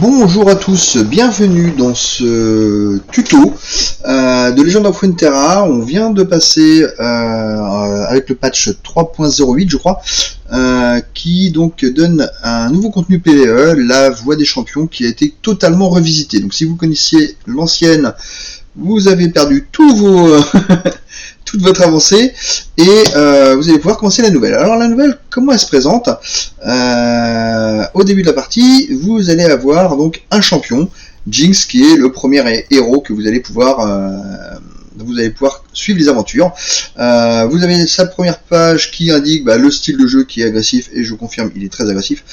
Bonjour à tous, bienvenue dans ce tuto de Legend of Runeterra. On vient de passer avec le patch 3.08 je crois, qui donc donne un nouveau contenu PvE, la voie des champions, qui a été totalement revisité. Donc si vous connaissiez l'ancienne, vous avez perdu tous vos toute votre avancée et vous allez pouvoir commencer la nouvelle. Alors la nouvelle, comment elle se présente? Au début de la partie, vous allez avoir donc un champion, Jinx, qui est le premier héros que vous allez pouvoir suivre les aventures. Vous avez sa première page qui indique le style de jeu qui est agressif, et je confirme, il est très agressif.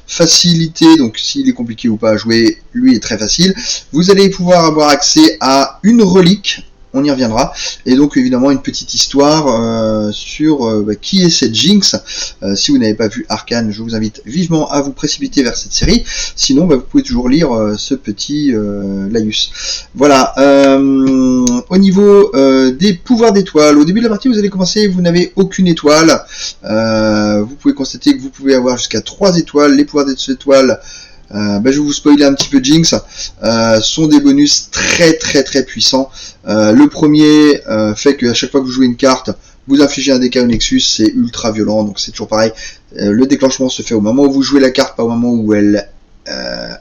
Facilité, donc s'il est compliqué ou pas à jouer, lui est très facile. Vous allez pouvoir avoir accès à une relique, on y reviendra, et donc évidemment une petite histoire sur qui est cette Jinx. Si vous n'avez pas vu Arcane, je vous invite vivement à vous précipiter vers cette série, sinon vous pouvez toujours lire ce petit laïus. Voilà, au niveau des pouvoirs d'étoiles, au début de la partie vous allez commencer, vous n'avez aucune étoile, vous pouvez constater que vous pouvez avoir jusqu'à 3 étoiles. Les pouvoirs des étoiles, je vais vous spoiler un petit peu Jinx, sont des bonus très puissants. Le premier fait qu'à chaque fois que vous jouez une carte, vous infligez un dégât au Nexus, c'est ultra violent, donc c'est toujours pareil. Le déclenchement se fait au moment où vous jouez la carte, pas au moment où elle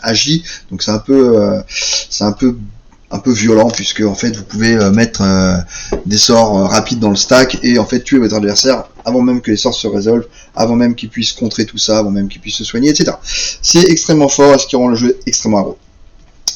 agit, donc c'est un peu violent, puisque en fait vous pouvez mettre des sorts rapides dans le stack et en fait tuer votre adversaire avant même que les sorts se résolvent, avant même qu'il puisse contrer tout ça, avant même qu'il puisse se soigner, etc. C'est extrêmement fort, ce qui rend le jeu extrêmement aggro.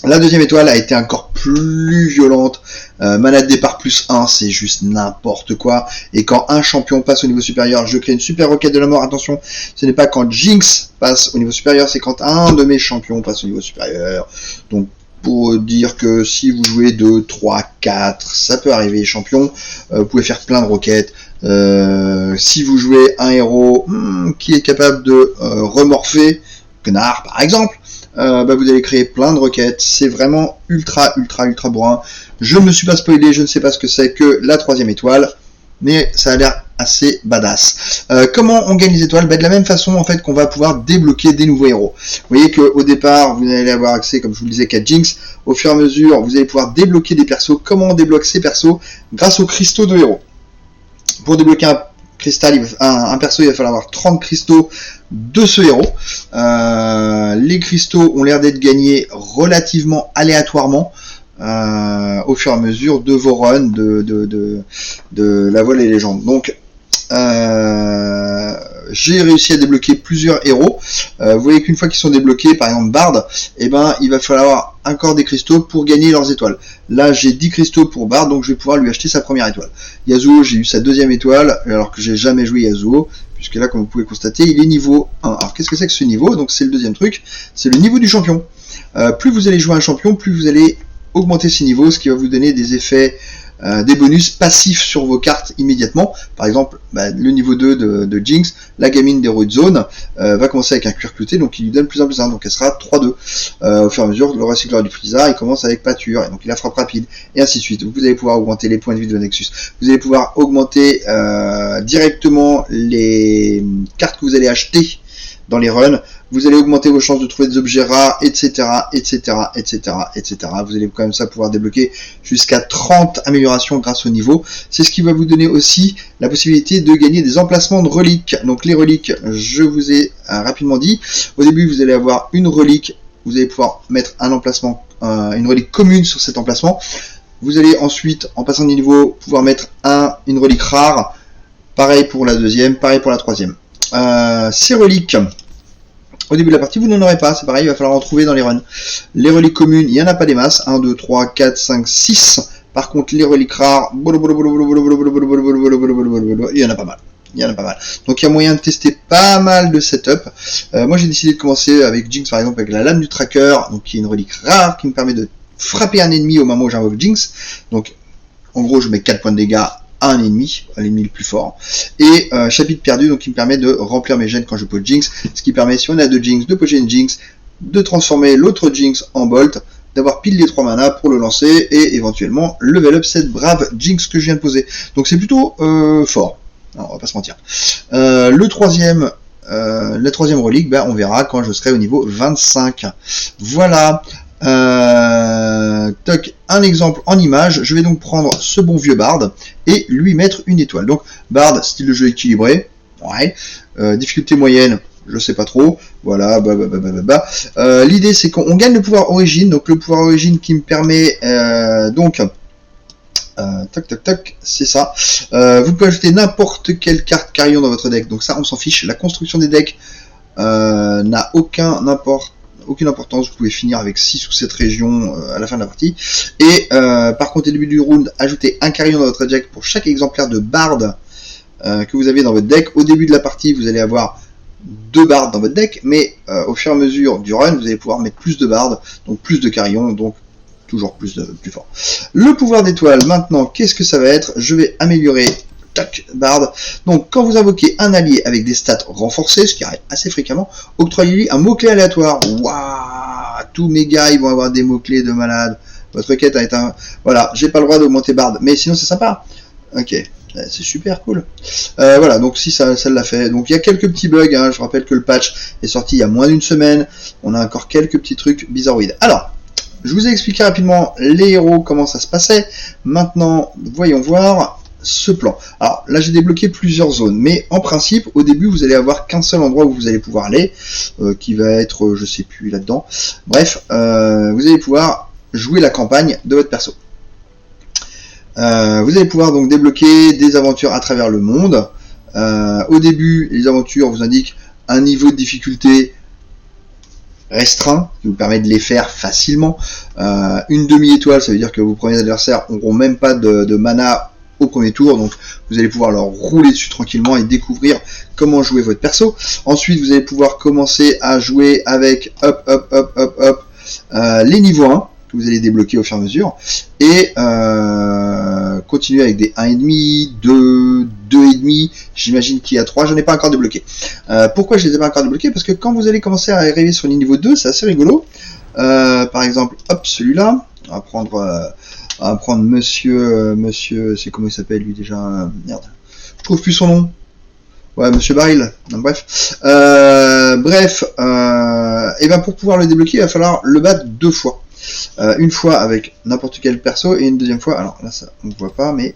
La deuxième étoile a été encore plus violente, mana de départ plus 1, c'est juste n'importe quoi, et quand un champion passe au niveau supérieur, je crée une super requête de la mort. Attention, ce n'est pas quand Jinx passe au niveau supérieur, c'est quand un de mes champions passe au niveau supérieur. Donc pour dire que si vous jouez 2, 3, 4, ça peut arriver champion, vous pouvez faire plein de requêtes. Si vous jouez un héros qui est capable de remorpher, Gnar par exemple, vous allez créer plein de requêtes. C'est vraiment ultra bourrin. Je ne me suis pas spoilé, je ne sais pas ce que c'est que la troisième étoile, mais ça a l'air assez badass. Comment on gagne les étoiles? De la même façon en fait qu'on va pouvoir débloquer des nouveaux héros. Vous voyez qu'au départ vous allez avoir accès, comme je vous le disais, qu'à Jinx. Au fur et à mesure vous allez pouvoir débloquer des persos. Comment on débloque ces persos? Grâce aux cristaux de héros. Pour débloquer un cristal, un perso, il va falloir avoir 30 cristaux de ce héros. Les cristaux ont l'air d'être gagnés relativement aléatoirement au fur et à mesure de vos runs de la voile et légende. Donc j'ai réussi à débloquer plusieurs héros. Vous voyez qu'une fois qu'ils sont débloqués, par exemple Bard, il va falloir encore des cristaux pour gagner leurs étoiles. Là j'ai 10 cristaux pour Bard, donc je vais pouvoir lui acheter sa première étoile. Yasuo, j'ai eu sa deuxième étoile, alors que j'ai jamais joué Yasuo, puisque là, comme vous pouvez constater, il est niveau 1. Alors qu'est-ce que c'est que ce niveau? Donc c'est le deuxième truc, c'est le niveau du champion. Plus vous allez jouer un champion, plus vous allez augmenter ses niveaux, ce qui va vous donner des effets, des bonus passifs sur vos cartes immédiatement. Par exemple, le niveau 2 de Jinx, la gamine des Road Zone, va commencer avec un cuir clouté, donc il lui donne plus 1 plus 1, donc elle sera 3-2. Au fur et à mesure, le recycleur du Frieza, il commence avec pâture, et donc il a frappe rapide, et ainsi de suite. Vous allez pouvoir augmenter les points de vie de Nexus. Vous allez pouvoir augmenter directement les cartes que vous allez acheter dans les runs. Vous allez augmenter vos chances de trouver des objets rares, etc. Vous allez comme ça pouvoir débloquer jusqu'à 30 améliorations grâce au niveau. C'est ce qui va vous donner aussi la possibilité de gagner des emplacements de reliques. Donc les reliques, je vous ai rapidement dit. Au début, vous allez avoir une relique. Vous allez pouvoir mettre un emplacement, une relique commune sur cet emplacement. Vous allez ensuite, en passant de niveau, pouvoir mettre une relique rare. Pareil pour la deuxième, pareil pour la troisième. Ces reliques, au début de la partie, vous n'en aurez pas, c'est pareil, il va falloir en trouver dans les runs. Les reliques communes, il n'y en a pas des masses, 1, 2, 3, 4, 5, 6. Par contre, les reliques rares, il y en a pas mal. Donc il y a moyen de tester pas mal de setup. Moi j'ai décidé de commencer avec Jinx, par exemple, avec la lame du tracker, donc qui est une relique rare qui me permet de frapper un ennemi au moment où j'invoque Jinx. Donc en gros je mets 4 points de dégâts à l'ennemi le plus fort, et chapitre perdu, donc qui me permet de remplir mes gènes quand je pose Jinx, ce qui permet, si on a 2 Jinx, de poser une Jinx, de transformer l'autre Jinx en Bolt, d'avoir pile les 3 manas pour le lancer, et éventuellement level up cette brave Jinx que je viens de poser. Donc c'est plutôt fort, non, on va pas se mentir. Le troisième la troisième relique, ben, on verra quand je serai au niveau 25. Voilà. Toc, un exemple en image. Je vais donc prendre ce bon vieux Bard et lui mettre une étoile. Donc Bard, style de jeu équilibré. Ouais. Difficulté moyenne, je sais pas trop. Voilà. L'idée c'est qu'on gagne le pouvoir origine. Donc le pouvoir origine qui me permet tac, c'est ça. Vous pouvez ajouter n'importe quelle carte carillon dans votre deck. Donc ça, on s'en fiche. La construction des decks n'a aucune importance. Vous pouvez finir avec 6 ou 7 régions à la fin de la partie. Et par contre, au début du round, ajoutez un carillon dans votre deck pour chaque exemplaire de Bard que vous avez dans votre deck. Au début de la partie, vous allez avoir 2 bardes dans votre deck, mais au fur et à mesure du run, vous allez pouvoir mettre plus de bardes, donc plus de carillons, donc toujours plus fort. Le pouvoir d'étoile, maintenant, qu'est-ce que ça va être? Je vais améliorer tac, Bard. Donc, quand vous invoquez un allié avec des stats renforcées, ce qui arrive assez fréquemment, octroyez-lui un mot-clé aléatoire. Waouh, tous mes gars, ils vont avoir des mots-clés de malade. Votre quête a été un... Voilà, j'ai pas le droit d'augmenter Bard, mais sinon c'est sympa. Ok, c'est super cool. Voilà, donc si ça l'a fait. Donc il y a quelques petits bugs, hein. Je rappelle que le patch est sorti il y a moins d'une semaine. On a encore quelques petits trucs bizarroïdes. Alors, je vous ai expliqué rapidement les héros, comment ça se passait. Maintenant, voyons voir ce plan. Alors là, j'ai débloqué plusieurs zones, mais en principe, au début, vous allez avoir qu'un seul endroit où vous allez pouvoir aller, qui va être, je sais plus, là-dedans. Bref, vous allez pouvoir jouer la campagne de votre perso. Vous allez pouvoir donc débloquer des aventures à travers le monde. Au début, les aventures vous indiquent un niveau de difficulté restreint, qui vous permet de les faire facilement. Une demi-étoile, ça veut dire que vos premiers adversaires n'auront même pas de mana au premier tour, donc vous allez pouvoir leur rouler dessus tranquillement et découvrir comment jouer votre perso. Ensuite, vous allez pouvoir commencer à jouer avec les niveaux 1, que vous allez débloquer au fur et à mesure, et continuer avec des 1,5, 2, 2,5, j'imagine qu'il y a 3, j'en ai pas encore débloqué. Pourquoi je les ai pas encore débloqués? Parce que quand vous allez commencer à arriver sur les niveaux 2, c'est assez rigolo. Par exemple, hop, celui-là, on va prendre monsieur, c'est comment il s'appelle lui déjà, merde, je trouve plus son nom. Ouais, Monsieur Baril. Donc, bref. Et ben pour pouvoir le débloquer, il va falloir le battre 2 fois. Une fois avec n'importe quel perso et une deuxième fois. Alors là, ça on ne voit pas, mais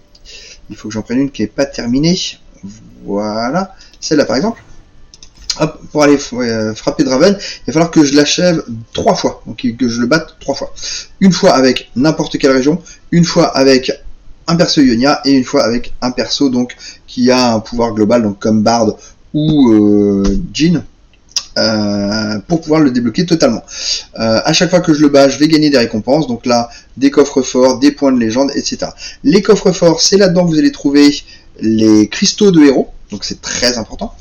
il faut que j'en prenne une qui n'est pas terminée. Voilà. Celle-là par exemple. Hop, pour aller frapper Draven, il va falloir que je l'achève 3 fois. Donc que je le batte 3 fois. Une fois avec n'importe quelle région, une fois avec un perso Ionia et une fois avec un perso donc qui a un pouvoir global, donc comme Bard ou Jhin, pour pouvoir le débloquer totalement. À chaque fois que je le bats, je vais gagner des récompenses, donc là des coffres forts, des points de légende, etc. Les coffres forts, c'est là-dedans que vous allez trouver les cristaux de héros, donc c'est très important,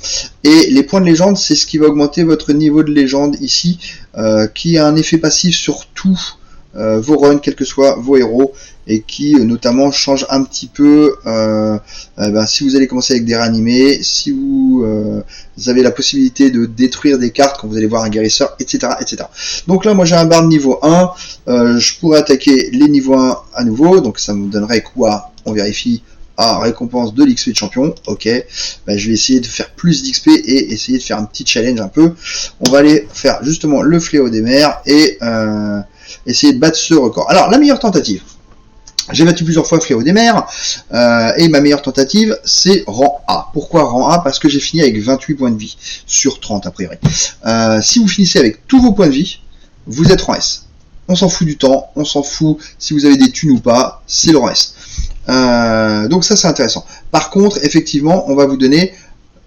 et les points de légende, c'est ce qui va augmenter votre niveau de légende ici, qui a un effet passif sur tout vos runs, quels que soient vos héros, et qui notamment change un petit peu si vous allez commencer avec des réanimés, si vous avez la possibilité de détruire des cartes quand vous allez voir un guérisseur, etc. etc. Donc là moi j'ai un Bard niveau 1, je pourrais attaquer les niveaux 1 à nouveau, donc ça me donnerait quoi? On vérifie. Récompense de l'XP de champion, ok, je vais essayer de faire plus d'XP et essayer de faire un petit challenge un peu. On va aller faire justement le fléau des mers et essayer de battre ce record. Alors la meilleure tentative, j'ai battu plusieurs fois Fléau des mers, et ma meilleure tentative c'est rang A. Pourquoi rang A? Parce que j'ai fini avec 28 points de vie sur 30 a priori. Si vous finissez avec tous vos points de vie, vous êtes rang S. On s'en fout du temps, on s'en fout si vous avez des thunes ou pas, c'est le rang S. Donc ça c'est intéressant. Par contre, effectivement, on va vous donner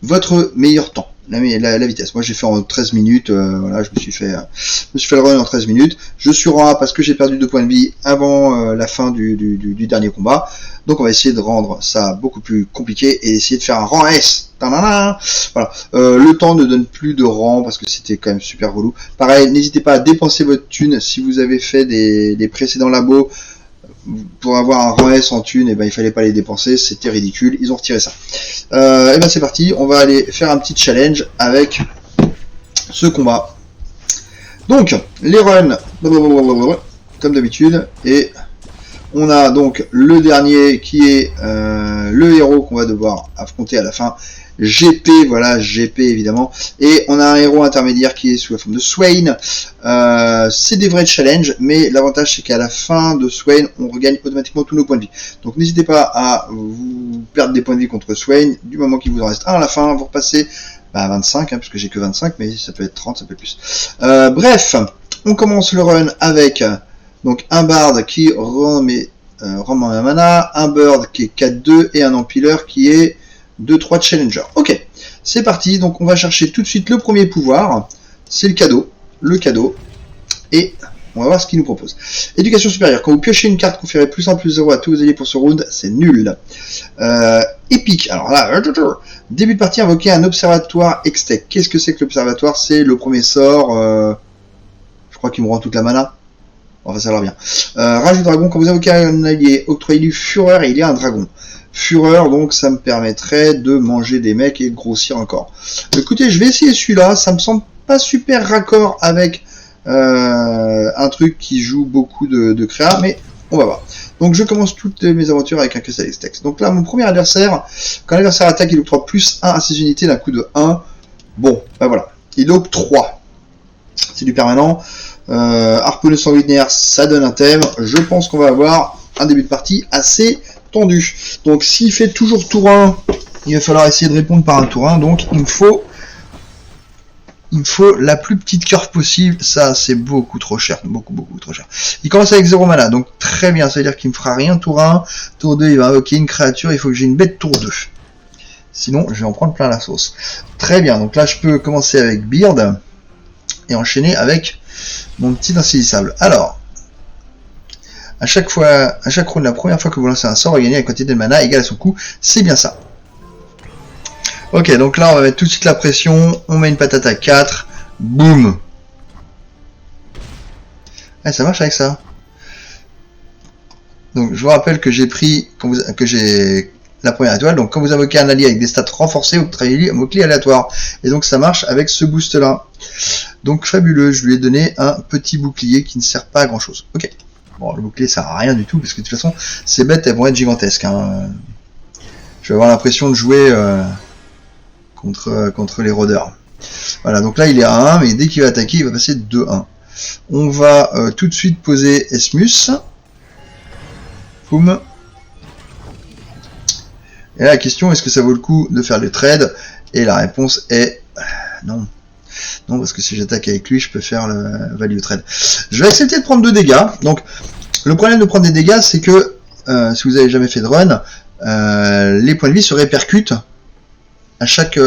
votre meilleur temps, la vitesse. Moi j'ai fait en 13 minutes, voilà, je me suis fait le run en 13 minutes. Je suis rang A parce que j'ai perdu 2 points de vie avant la fin du dernier combat. Donc on va essayer de rendre ça beaucoup plus compliqué et essayer de faire un rang S. Voilà. Le temps ne donne plus de rang parce que c'était quand même super relou. Pareil, n'hésitez pas à dépenser votre thune si vous avez fait des précédents labos. Pour avoir un rang S en thune, il fallait pas les dépenser, c'était ridicule, ils ont retiré ça. C'est parti, on va aller faire un petit challenge avec ce combat. Donc, les runs, comme d'habitude, et on a donc le dernier qui est le héros qu'on va devoir affronter à la fin, GP, voilà, GP évidemment. Et on a un héros intermédiaire qui est sous la forme de Swain. C'est des vrais challenges, mais l'avantage c'est qu'à la fin de Swain, on regagne automatiquement tous nos points de vie. Donc n'hésitez pas à vous perdre des points de vie contre Swain, du moment qu'il vous en reste un à la fin, vous repassez à 25, parce que j'ai que 25, mais ça peut être 30, ça peut être plus. Bref, on commence le run avec donc un bard qui remet un mana, un bird qui est 4-2 et un empiler qui est 2-3 challenger. Ok, c'est parti, donc on va chercher tout de suite le premier pouvoir, c'est le cadeau, et on va voir ce qu'il nous propose. Éducation supérieure, quand vous piochez une carte, conférez plus 1 plus 0 à tous vos alliés pour ce round, c'est nul. Épique, alors là, début de partie, invoquer un observatoire Hextech. Qu'est-ce que c'est que l'observatoire? C'est le premier sort, je crois qu'il me rend toute la mana. Enfin, ça a l'air bien. Rage du dragon, quand vous invoquez un allié, octroyez-lui fureur et il y a un dragon. Fureur, donc ça me permettrait de manger des mecs et de grossir encore. Écoutez, je vais essayer celui-là, ça me semble pas super raccord avec un truc qui joue beaucoup de créa, mais on va voir. Donc je commence toutes mes aventures avec un Crystal Hextech. Donc là, mon premier adversaire, quand l'adversaire attaque, il octroie plus 1 à ses unités d'un coup de 1. Bon, ben voilà. Il octroie. C'est du permanent. Harponneuse sanguinaire, ça donne un thème. Je pense qu'on va avoir un début de partie assez tendu. Donc s'il fait toujours tour 1, il va falloir essayer de répondre par un tour 1. Donc il me faut la plus petite curve possible. Ça c'est beaucoup trop cher, beaucoup trop cher. Il commence avec 0 mana, donc très bien, ça veut dire qu'il me fera rien tour 1. Tour 2 il va invoquer une créature, il faut que j'ai une bête tour 2. Sinon je vais en prendre plein la sauce. Très bien, donc là je peux commencer avec Beard et enchaîner avec mon petit insaisissable. Alors, à chaque round, la première fois que vous lancez un sort, vous gagnez la quantité de mana égale à son coût. C'est bien ça. Ok, donc là on va mettre tout de suite la pression. On met une patate à 4. Boum. Ah, ça marche avec ça. Donc je vous rappelle que j'ai pris la première étoile. Donc quand vous invoquez un allié avec des stats renforcées, vous travaillez vos clés aléatoires. Et donc ça marche avec ce boost là. Donc fabuleux, je lui ai donné un petit bouclier qui ne sert pas à grand chose. Ok. Bon, le bouclier sert à rien du tout, parce que de toute façon, ces bêtes elles vont être gigantesques. Hein. Je vais avoir l'impression de jouer contre les rôdeurs. Voilà, donc là il est à 1, mais dès qu'il va attaquer, il va passer 2-1. On va tout de suite poser Esmus. Boum. Et là la question, est-ce que ça vaut le coup de faire le trade? Et la réponse est non. Non, parce que si j'attaque avec lui, je peux faire le value trade. Je vais accepter de prendre 2 dégâts. Donc, le problème de prendre des dégâts, c'est que si vous avez jamais fait de run, les points de vie se répercutent à chaque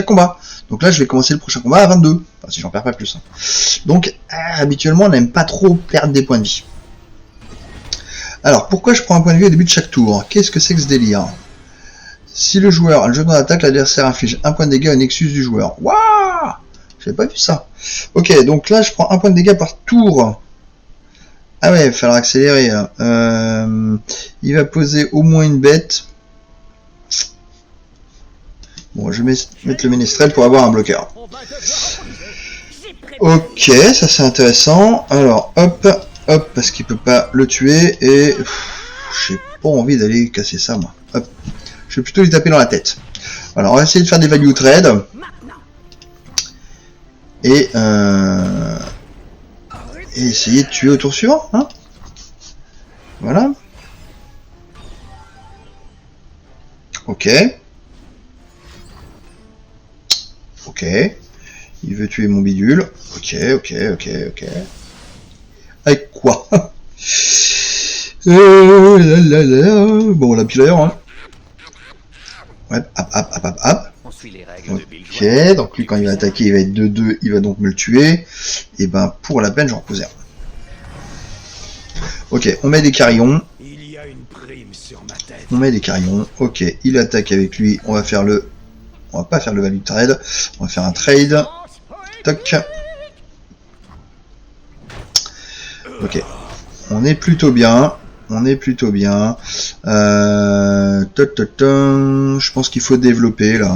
combat. Donc là, je vais commencer le prochain combat à 22. Enfin, si j'en perds pas plus. Hein. Donc, habituellement, on n'aime pas trop perdre des points de vie. Alors, pourquoi je prends un point de vie au début de chaque tour? Qu'est-ce que c'est que ce délire? Si le joueur a le jeton d'attaque, l'adversaire inflige un point de dégâts au nexus du joueur. Waouh! J'avais pas vu ça. Ok, donc là, je prends un point de dégâts par tour. Ah ouais, il va falloir accélérer. Il va poser au moins une bête. Bon, je vais mettre le ménestrel pour avoir un bloqueur. Ok, ça c'est intéressant. Alors, hop, parce qu'il peut pas le tuer. Et j'ai pas envie d'aller casser ça, moi. Hop. Je vais plutôt lui taper dans la tête. Voilà, on va essayer de faire des value trade. Et essayer de tuer au tour suivant. Hein, voilà. Ok. Ok. Il veut tuer mon bidule. Ok. Avec quoi? Bon, la pile hein. Ouais, hop. Ok, donc lui quand il va attaquer, il va être 2-2, il va donc me le tuer. Et ben pour la peine, j'en repose un. Ok, on met des carillons. Ok, il attaque avec lui. On va pas faire le value trade. On va faire un trade. Toc. Ok. On est plutôt bien. Je pense qu'il faut développer là.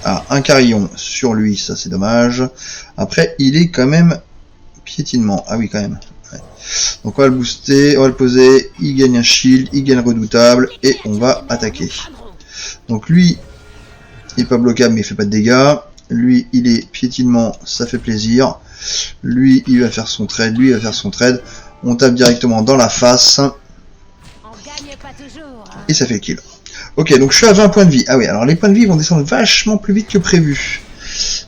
Ah, un carillon sur lui, ça c'est dommage. Après, il est quand même piétinement. Ah oui, quand même. Ouais. Donc on va le booster, on va le poser, il gagne un shield, il gagne redoutable, et on va attaquer. Donc lui, il est pas bloquable mais il fait pas de dégâts. Lui, il est piétinement, ça fait plaisir. Lui, il va faire son trade, lui, il va faire son trade. On tape directement dans la face. Et ça fait le kill. Ok, donc je suis à 20 points de vie. Ah oui, alors les points de vie vont descendre vachement plus vite que prévu.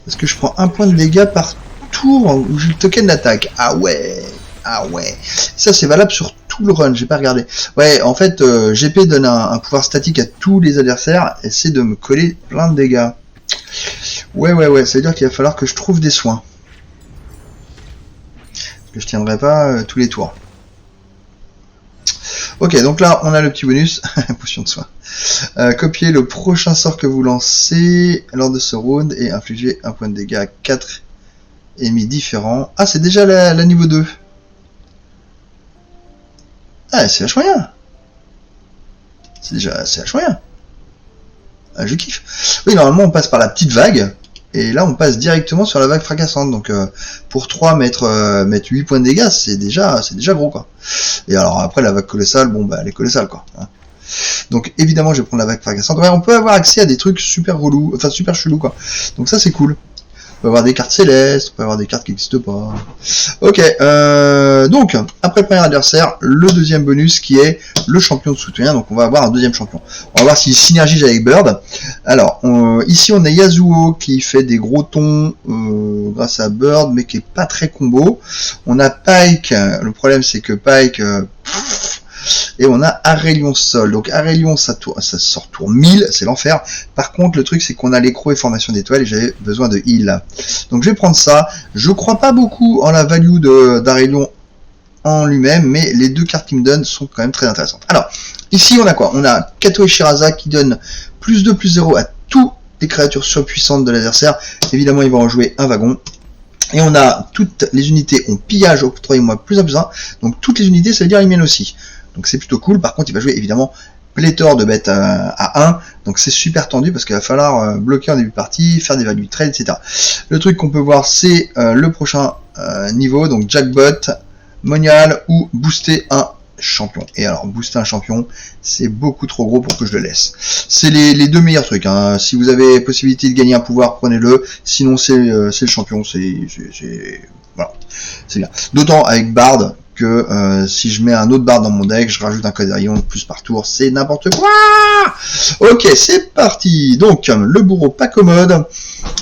Parce que je prends un point de dégâts par tour où j'ai le token d'attaque. Ah ouais. Ah ouais. Ça c'est valable sur tout le run, j'ai pas regardé. Ouais, en fait, GP donne un pouvoir statique à tous les adversaires et c'est de me coller plein de dégâts. Ouais, ça veut dire qu'il va falloir que je trouve des soins. Parce que je tiendrai pas tous les tours. Ok, donc là, on a le petit bonus, potion de soin. Copier le prochain sort que vous lancez lors de ce round et infliger un point de dégâts à 4 ennemis différents. Ah, c'est déjà la niveau 2. Ah, c'est vachement bien. C'est vachement bien. Ah, je kiffe. Oui, normalement, on passe par la petite vague. Et là, on passe directement sur la vague fracassante. Donc, pour 3 mettre 8 points de dégâts, c'est déjà gros, quoi. Et alors, après, la vague colossale, bon, bah, elle est colossale, quoi. Hein. Donc, évidemment, je vais prendre la vague fracassante. Ouais, on peut avoir accès à des trucs super relous, enfin, super chelous, quoi. Donc, ça, c'est cool. On peut avoir des cartes célestes, on peut avoir des cartes qui n'existent pas. Ok, donc, après le premier adversaire, le deuxième bonus qui est le champion de soutien. Donc on va avoir un deuxième champion. On va voir s'il synergise avec Bird. Alors, ici on a Yasuo qui fait des gros tons grâce à Bird, mais qui est pas très combo. On a Pyke, le problème c'est que Pyke... et on a Aurelion Sol. Donc Aurelion, ça sort tour 1000, c'est l'enfer. Par contre, le truc, c'est qu'on a l'écro et formation d'étoiles et j'avais besoin de heal. Donc je vais prendre ça. Je crois pas beaucoup en la value d'Aurelion en lui-même, mais les deux cartes qu'il me donne sont quand même très intéressantes. Alors, ici, on a quoi? On a Kato et Shiraza qui donnent plus 2, plus 0 à toutes les créatures surpuissantes de l'adversaire. Évidemment, il va en jouer un wagon. Et on a toutes les unités ont pillage, octroyez-moi plus 1, plus 1. Donc toutes les unités, ça veut dire les miennes aussi. Donc c'est plutôt cool. Par contre, il va jouer évidemment pléthore de bêtes à 1. Donc c'est super tendu parce qu'il va falloir bloquer en début de partie, faire des value trade, etc. Le truc qu'on peut voir, c'est le prochain niveau. Donc jackbot, monial ou booster un champion. Et alors booster un champion, c'est beaucoup trop gros pour que je le laisse. C'est les deux meilleurs trucs. Hein. Si vous avez possibilité de gagner un pouvoir, prenez-le. Sinon c'est le champion. Voilà, c'est bien. D'autant avec Bard que si je mets un autre Bard dans mon deck, je rajoute un Codérion de plus par tour, c'est n'importe quoi. Ok, c'est parti. Donc le bourreau pas commode.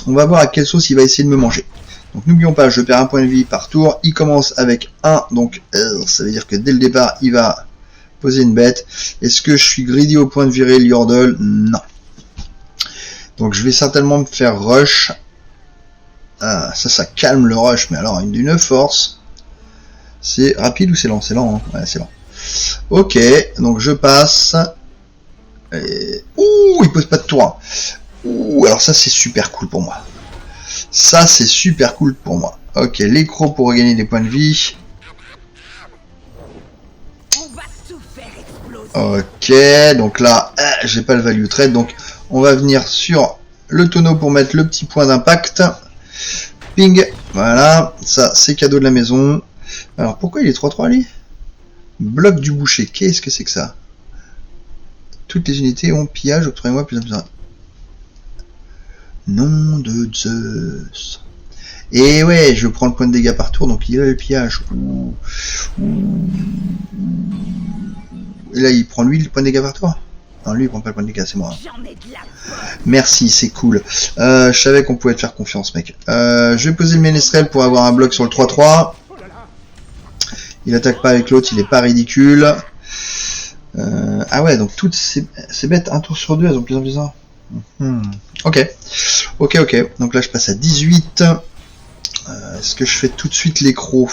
On va voir à quelle sauce il va essayer de me manger. Donc n'oublions pas, je perds un point de vie par tour. Il commence avec 1, donc ça veut dire que dès le départ, il va poser une bête. Est-ce que je suis greedy au point de virer Liordle? Non. Donc je vais certainement me faire rush. Ah, ça calme le rush, mais alors d'une force. C'est rapide ou c'est lent? C'est lent, hein. Ouais, c'est lent. Ok, donc je passe. Et... ouh, il pose pas de tour. Ouh, alors ça c'est super cool pour moi. Ça c'est super cool pour moi. Ok, l'écro pour regagner des points de vie. Ok, donc là, j'ai pas le value trade, donc on va venir sur le tonneau pour mettre le petit point d'impact. Ping, voilà, ça c'est cadeau de la maison. Alors pourquoi il est 3-3 lui? Bloc du boucher, qu'est-ce que c'est que ça? Toutes les unités ont pillage, octroyez-moi plus de 1. Nom de Zeus. Et ouais, je prends le point de dégâts par tour, donc il a le pillage. Ouh. Et là, il prend lui le point de dégâts par tour? Non, lui il prend pas le point de dégâts, c'est moi. Merci, c'est cool. Je savais qu'on pouvait te faire confiance, mec. Je vais poser le ménestrel pour avoir un bloc sur le 3-3. Il attaque pas avec l'autre, il est pas ridicule. Ah ouais, donc toutes ces bêtes, un tour sur 2, elles ont plus en plus 1. Ok. Donc là, je passe à 18. Est-ce que je fais tout de suite l'écro?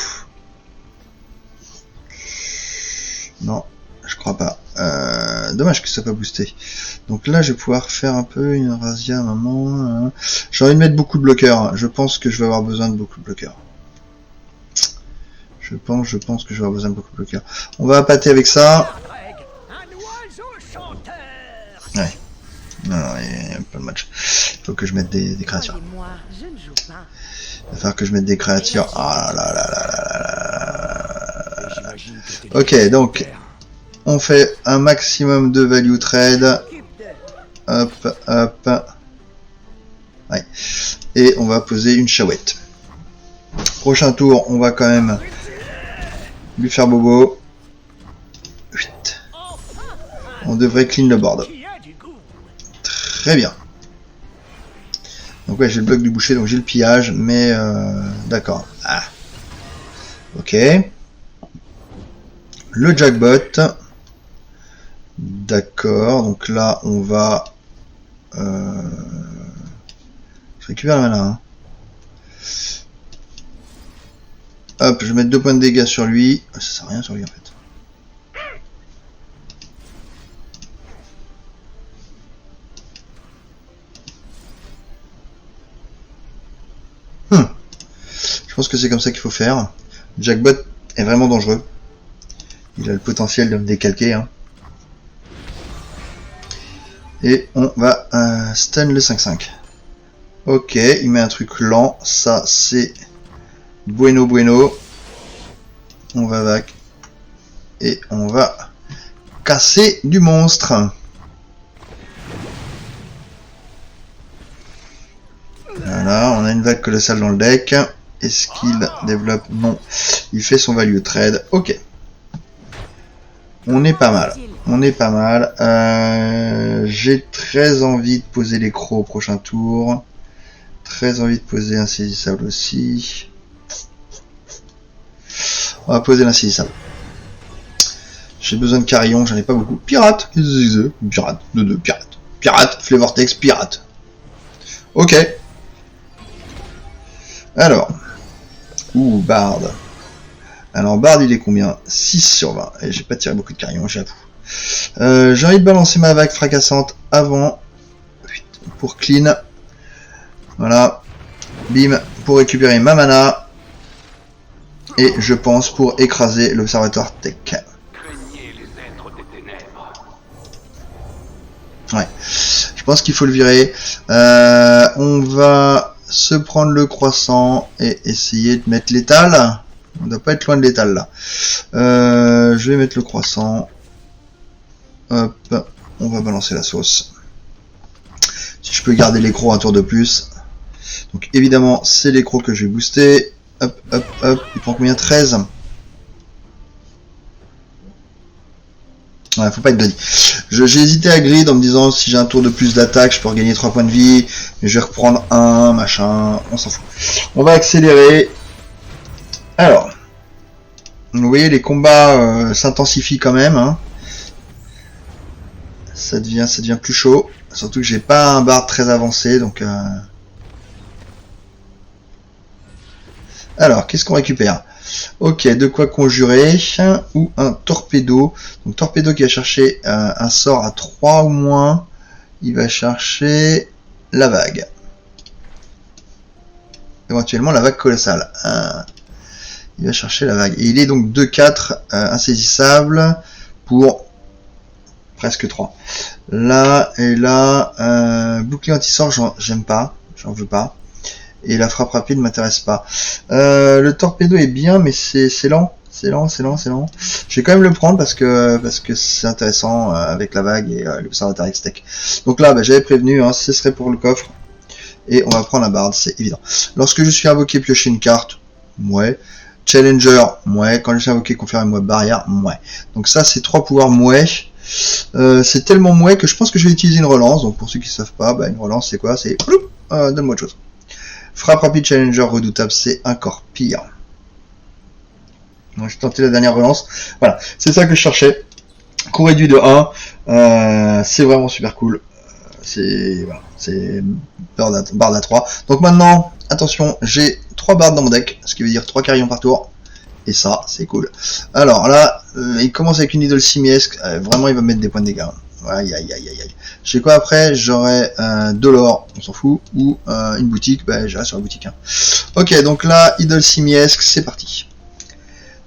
Non, je crois pas. Dommage que ça soit pas boosté. Donc là, je vais pouvoir faire un peu une razzia à un moment. J'ai envie de mettre beaucoup de bloqueurs. Je pense que je vais avoir besoin de beaucoup de bloqueurs. Je pense que je vais avoir besoin de beaucoup de bloqueurs. On va appâter avec ça. Ouais. Non, il n'y a pas de match. Il faut que je mette des créatures. Il va falloir que je mette des créatures. Ah là là là là là là. Ok, donc on fait un maximum de value trade. Hop, hop. Ouais. Et on va poser une chouette. Prochain tour, on va quand même lui faire bobo. 8. On devrait clean le board. Très bien. Donc ouais, j'ai le bloc du boucher, donc j'ai le pillage, mais d'accord. Ah. Ok. Le jackpot. D'accord, donc là on va... Je récupère la mana. Hein. Hop, je vais mettre 2 points de dégâts sur lui. Ça sert à rien sur lui en fait. Je pense que c'est comme ça qu'il faut faire. Jackbot est vraiment dangereux. Il a le potentiel de me décalquer. Hein. Et on va stun le 5-5. Ok, il met un truc lent. Ça, c'est bueno bueno. On va back. Et on va casser du monstre. Voilà, on a une vague colossale dans le deck. Est-ce qu'il développe? Non. Il fait son value trade. Ok. On est pas mal. On est pas mal. J'ai très envie de poser les crocs au prochain tour. Très envie de poser insaisissable aussi. On va poser l'insaisissable. J'ai besoin de carillon, j'en ai pas beaucoup. Pirate. Pirate. 2-2. Pirate. Pirate. Flavortex. Pirate. Ok. Alors. Ouh, Bard. Alors, Bard, il est combien? 6 sur 20. Et j'ai pas tiré beaucoup de carillons, j'avoue. J'ai envie de balancer ma vague fracassante avant. Pour clean. Voilà. Bim. Pour récupérer ma mana. Et je pense pour écraser l'observatoire tech. Ouais. Je pense qu'il faut le virer. On va se prendre le croissant et essayer de mettre l'étal. On doit pas être loin de l'étal là. Je vais mettre le croissant. Hop. On va balancer la sauce. Si je peux garder les crocs un tour de plus. Donc évidemment, c'est les crocs que je vais booster. Hop, hop, hop. Il prend combien? 13. Ouais, faut pas être buddy. J'ai hésité à grid en me disant si j'ai un tour de plus d'attaque, je peux regagner 3 points de vie. Mais je vais reprendre un, machin. On s'en fout. On va accélérer. Alors. Vous voyez, les combats s'intensifient quand même. Hein. Ça devient plus chaud. Surtout que j'ai pas un bard très avancé. Donc. Alors, qu'est-ce qu'on récupère? Ok, de quoi conjurer, ou un torpedo. Donc torpedo qui va chercher un sort à 3 ou moins. Il va chercher la vague. Éventuellement la vague colossale. Il va chercher la vague. Et il est donc 2-4 insaisissable pour presque 3. Là et là, bouclier anti-sort, j'aime pas, j'en veux pas. Et la frappe rapide ne m'intéresse pas. Le torpedo est bien, mais c'est lent. C'est lent. Je vais quand même le prendre parce que c'est intéressant avec la vague et l'observatoire X-Tech. Donc là, j'avais prévenu, hein, ce serait pour le coffre. Et on va prendre la barde, c'est évident. Lorsque je suis invoqué, piocher une carte. Ouais. Challenger. Ouais. Quand je suis invoqué, conférer moi barrière. Ouais. Donc ça, c'est 3 pouvoirs mouais. C'est tellement mouais que je pense que je vais utiliser une relance. Donc pour ceux qui ne savent pas, une relance, c'est quoi? C'est... donne-moi autre chose. Frappe rapide challenger redoutable, c'est encore pire. Donc, je tentais la dernière relance. Voilà, c'est ça que je cherchais. Coût réduit de 1. C'est vraiment super cool. C'est barde à 3. Donc maintenant, attention, j'ai 3 bardes dans mon deck, ce qui veut dire 3 carillons par tour. Et ça, c'est cool. Alors là, il commence avec une idole simiesque. Vraiment, il va mettre des points de dégâts. Aïe. Je sais quoi après? J'aurai de l'or, on s'en fout, ou une boutique, j'irai sur la boutique. Hein. Ok, donc là, idole simiesque, c'est parti.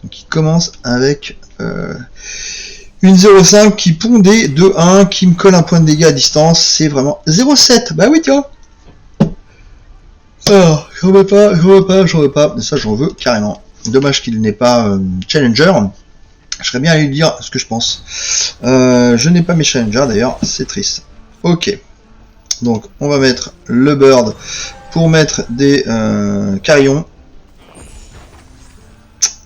Donc il commence avec une 0,5 qui pondait 2,1, qui me colle un point de dégâts à distance, c'est vraiment 0,7. Bah oui, tiens. Alors, j'en veux pas. Ça, j'en veux carrément. Dommage qu'il n'ait pas Challenger. Je serais bien à lui dire ce que je pense. Je n'ai pas mes challengers d'ailleurs, c'est triste. Ok. Donc on va mettre le bird pour mettre des carillons.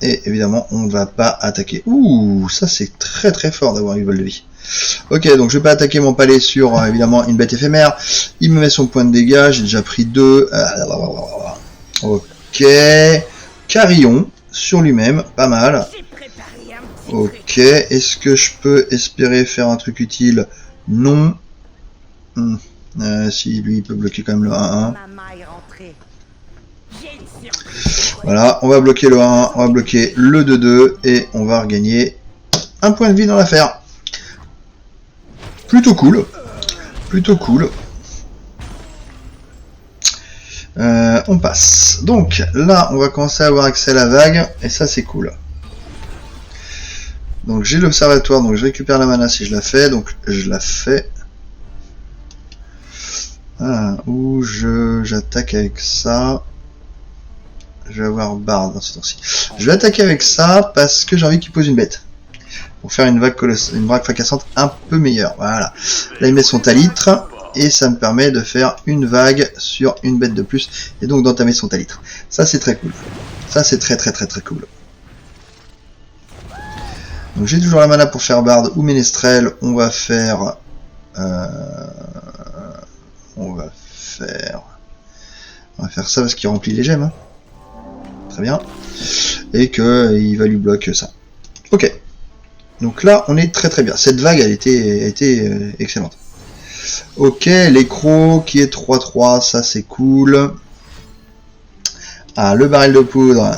Et évidemment on ne va pas attaquer. Ouh, ça c'est très très fort d'avoir une vol de vie. Ok, donc je vais pas attaquer mon palais sur évidemment une bête éphémère. Il me met son point de dégâts, j'ai déjà pris 2. Ok. Carillon sur lui-même, pas mal. Ok, est-ce que je peux espérer faire un truc utile? Non. Si, lui il peut bloquer quand même le 1-1. Voilà, on va bloquer le 1, on va bloquer le 2-2 et on va regagner un point de vie dans l'affaire. Plutôt cool. Plutôt cool. On passe. Donc là, on va commencer à avoir accès à la vague et ça c'est cool. Donc j'ai l'observatoire, donc je récupère la mana si je la fais, donc je la fais. Ah, ou j'attaque avec ça. Je vais avoir Bard dans ce temps-ci. Je vais attaquer avec ça parce que j'ai envie qu'il pose une bête. Pour faire une vague fracassante un peu meilleure. Voilà. Là il met son talitre. Et ça me permet de faire une vague sur une bête de plus. Et donc d'entamer son talitre. Ça c'est très cool. Ça c'est très cool. Donc j'ai toujours la mana pour faire Bard ou Ménestrel. On va faire ça parce qu'il remplit les gemmes. Hein. Très bien. Et que il va lui bloquer ça. Ok. Donc là on est très bien. Cette vague elle a été excellente. Ok, l'écro qui est 3-3, ça c'est cool. Ah, le baril de poudre.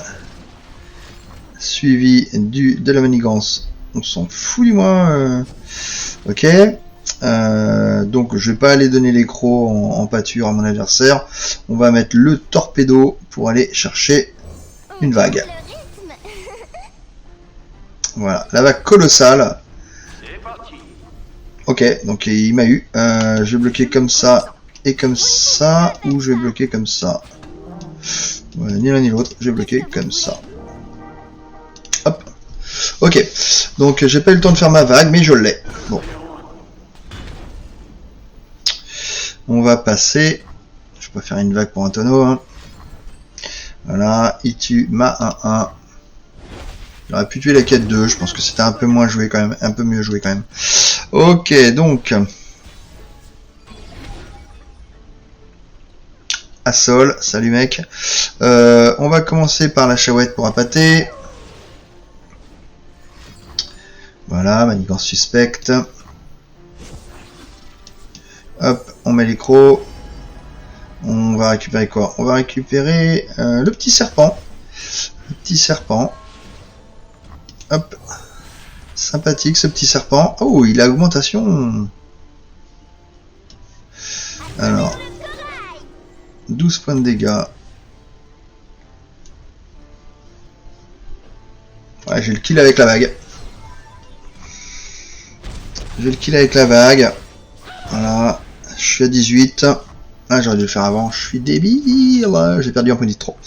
Suivi de la manigance. On s'en fout du moins. Ok. Donc je vais pas aller donner l'écro en pâture à mon adversaire. On va mettre le torpedo pour aller chercher une vague. Voilà, la vague colossale. Ok, donc il m'a eu. Je vais bloquer comme ça et comme ça, ou je vais bloquer comme ça. Ouais, ni l'un ni l'autre, je vais bloquer comme ça. Hop. Ok, donc j'ai pas eu le temps de faire ma vague, mais je l'ai. Bon. On va passer. Je vais pas faire une vague pour un tonneau. Hein. Voilà, il tue ma 1-1. J'aurais pu tuer la 4-2, je pense que c'était un peu moins joué quand même, un peu mieux joué quand même. Ok, donc Assol, salut mec. On va commencer par la chouette pour appâter. Voilà, manigance suspecte. Hop, on met les crocs. On va récupérer quoi? On va récupérer le petit serpent. Le petit serpent. Hop. Sympathique ce petit serpent. Oh, il a augmentation. Alors. 12 points de dégâts. Ouais, j'ai le kill avec la vague. J'ai le kill avec la vague. Voilà. Je suis à 18. Ah, j'aurais dû le faire avant. Je suis débile. J'ai perdu un point de vie de trop.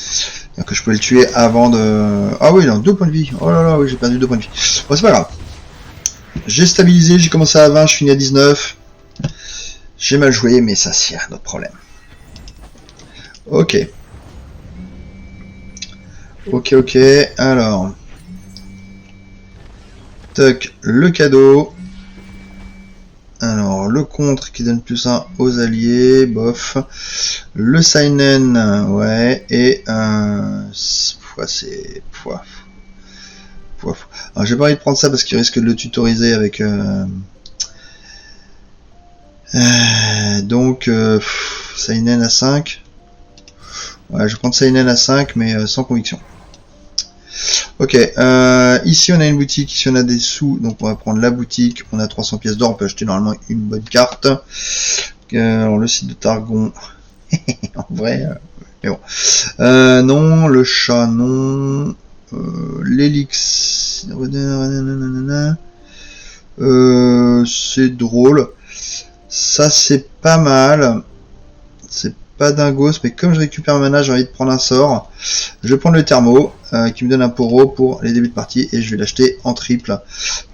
Que je pouvais le tuer avant de... Ah oui, non, 2 points de vie. Oh là là, oui, j'ai perdu 2 points de vie. Bon, c'est pas grave. J'ai stabilisé, j'ai commencé à 20, je finis à 19. J'ai mal joué, mais ça, c'est un autre problème. Ok. Ok. Alors. Toc, le cadeau. Alors, le contre qui donne plus 1 aux alliés, bof. Le seinen, ouais, et c'est... Alors, j'ai pas envie de prendre ça parce qu'il risque de le tutoriser avec... donc, seinen à 5. Ouais, je vais prendre seinen à 5, mais sans conviction. Ok, ici on a une boutique, ici on a des sous, donc on va prendre la boutique, on a 300 pièces d'or, on peut acheter normalement une bonne carte. Alors le site de Targon, en vrai, mais bon. Non, le chat, non. L'élixir, c'est drôle. Ça c'est pas mal. C'est pas dingos, mais comme je récupère ma mana, j'ai envie de prendre un sort. Je vais prendre le thermo, qui me donne un poro pour les débuts de partie, et je vais l'acheter en triple.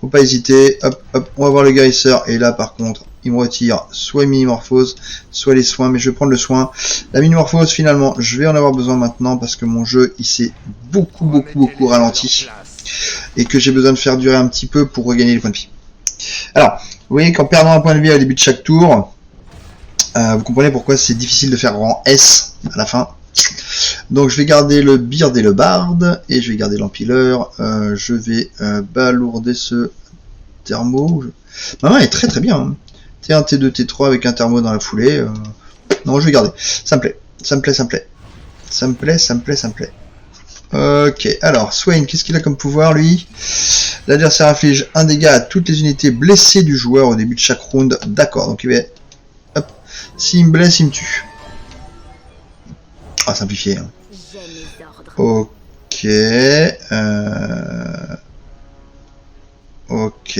Faut pas hésiter, hop, hop, on va voir le guérisseur, et là par contre, il me retire soit une mini-morphose, soit les soins, mais je vais prendre le soin. La mini-morphose, finalement, je vais en avoir besoin maintenant, parce que mon jeu, il s'est beaucoup ralenti, et que j'ai besoin de faire durer un petit peu pour regagner les points de vie. Alors, vous voyez qu'en perdant un point de vie au début de chaque tour, vous comprenez pourquoi c'est difficile de faire rang S à la fin. Donc je vais garder le Beard et le Bard, et je vais garder l'empileur. Je vais balourder ce thermo. Ma main est très bien. Hein. T1, T2, T3 avec un thermo dans la foulée. Non, je vais garder. Ça me plaît. Ça me plaît. Ok, alors Swain, qu'est-ce qu'il a comme pouvoir lui? L'adversaire inflige un dégât à toutes les unités blessées du joueur au début de chaque round. D'accord, donc il va... Hop. S'il me blesse, il me tue. Ah, simplifié. Hein. Ok. Ok.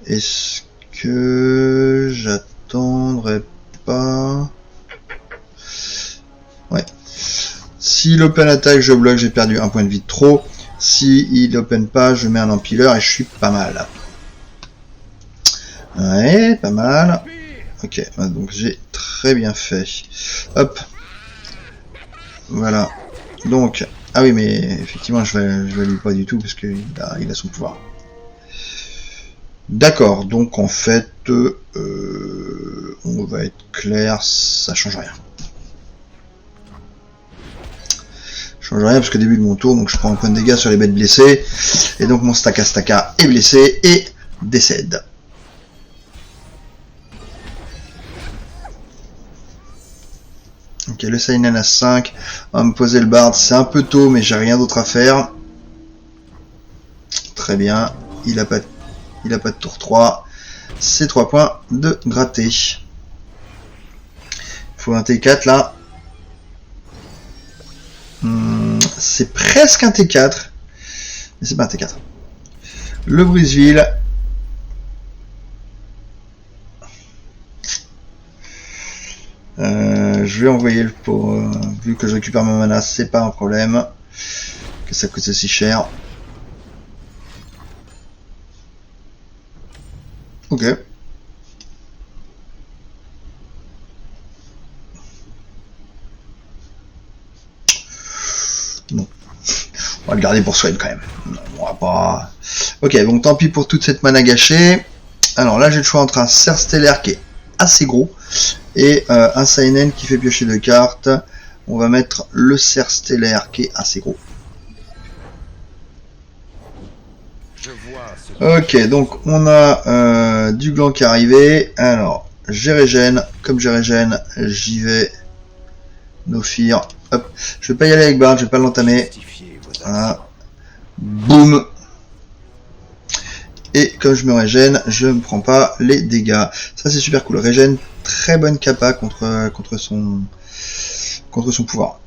Est-ce que j'attendrai pas... Ouais. Si l'open attack, je bloque, j'ai perdu un point de vie de trop. Si il open pas, je mets un empileur et je suis pas mal. Ouais, pas mal. Ok, donc j'ai très bien fait. Hop. Voilà. Donc, ah oui, mais effectivement, je valide pas du tout parce qu'il a son pouvoir. D'accord, donc en fait, on va être clair, ça change rien. Change rien parce que début de mon tour, donc je prends un point de dégâts sur les bêtes blessées, et donc mon Staka est blessé et décède. Ok, le Seinen à 5, on va me poser le Bard, c'est un peu tôt, mais j'ai rien d'autre à faire. Très bien, il a pas de tour 3, c'est 3 points de gratter. Il faut un T4 là. C'est presque un T4, mais c'est pas un T4. Le Briseville. Je vais envoyer le pour vu que je récupère ma mana, c'est pas un problème que ça coûte si cher. Ok. Non. On va le garder pour Swain quand même. Non, on va pas. Ok, donc tant pis pour toute cette mana gâchée. Alors là, j'ai le choix entre un cerf stellaire qui est assez gros et un Seinen qui fait piocher 2 cartes. On va mettre le cerf stellaire qui est assez gros. Ok, donc on a du gland qui est arrivé. Alors, j'ai régène. Comme j'ai régène, j'y vais. Nophir. Hop. Je vais pas y aller avec Bard, je vais pas l'entamer. Voilà. Boum. Et comme je me régène, je ne prends pas les dégâts. Ça c'est super cool. Régène, très bonne capa contre son pouvoir.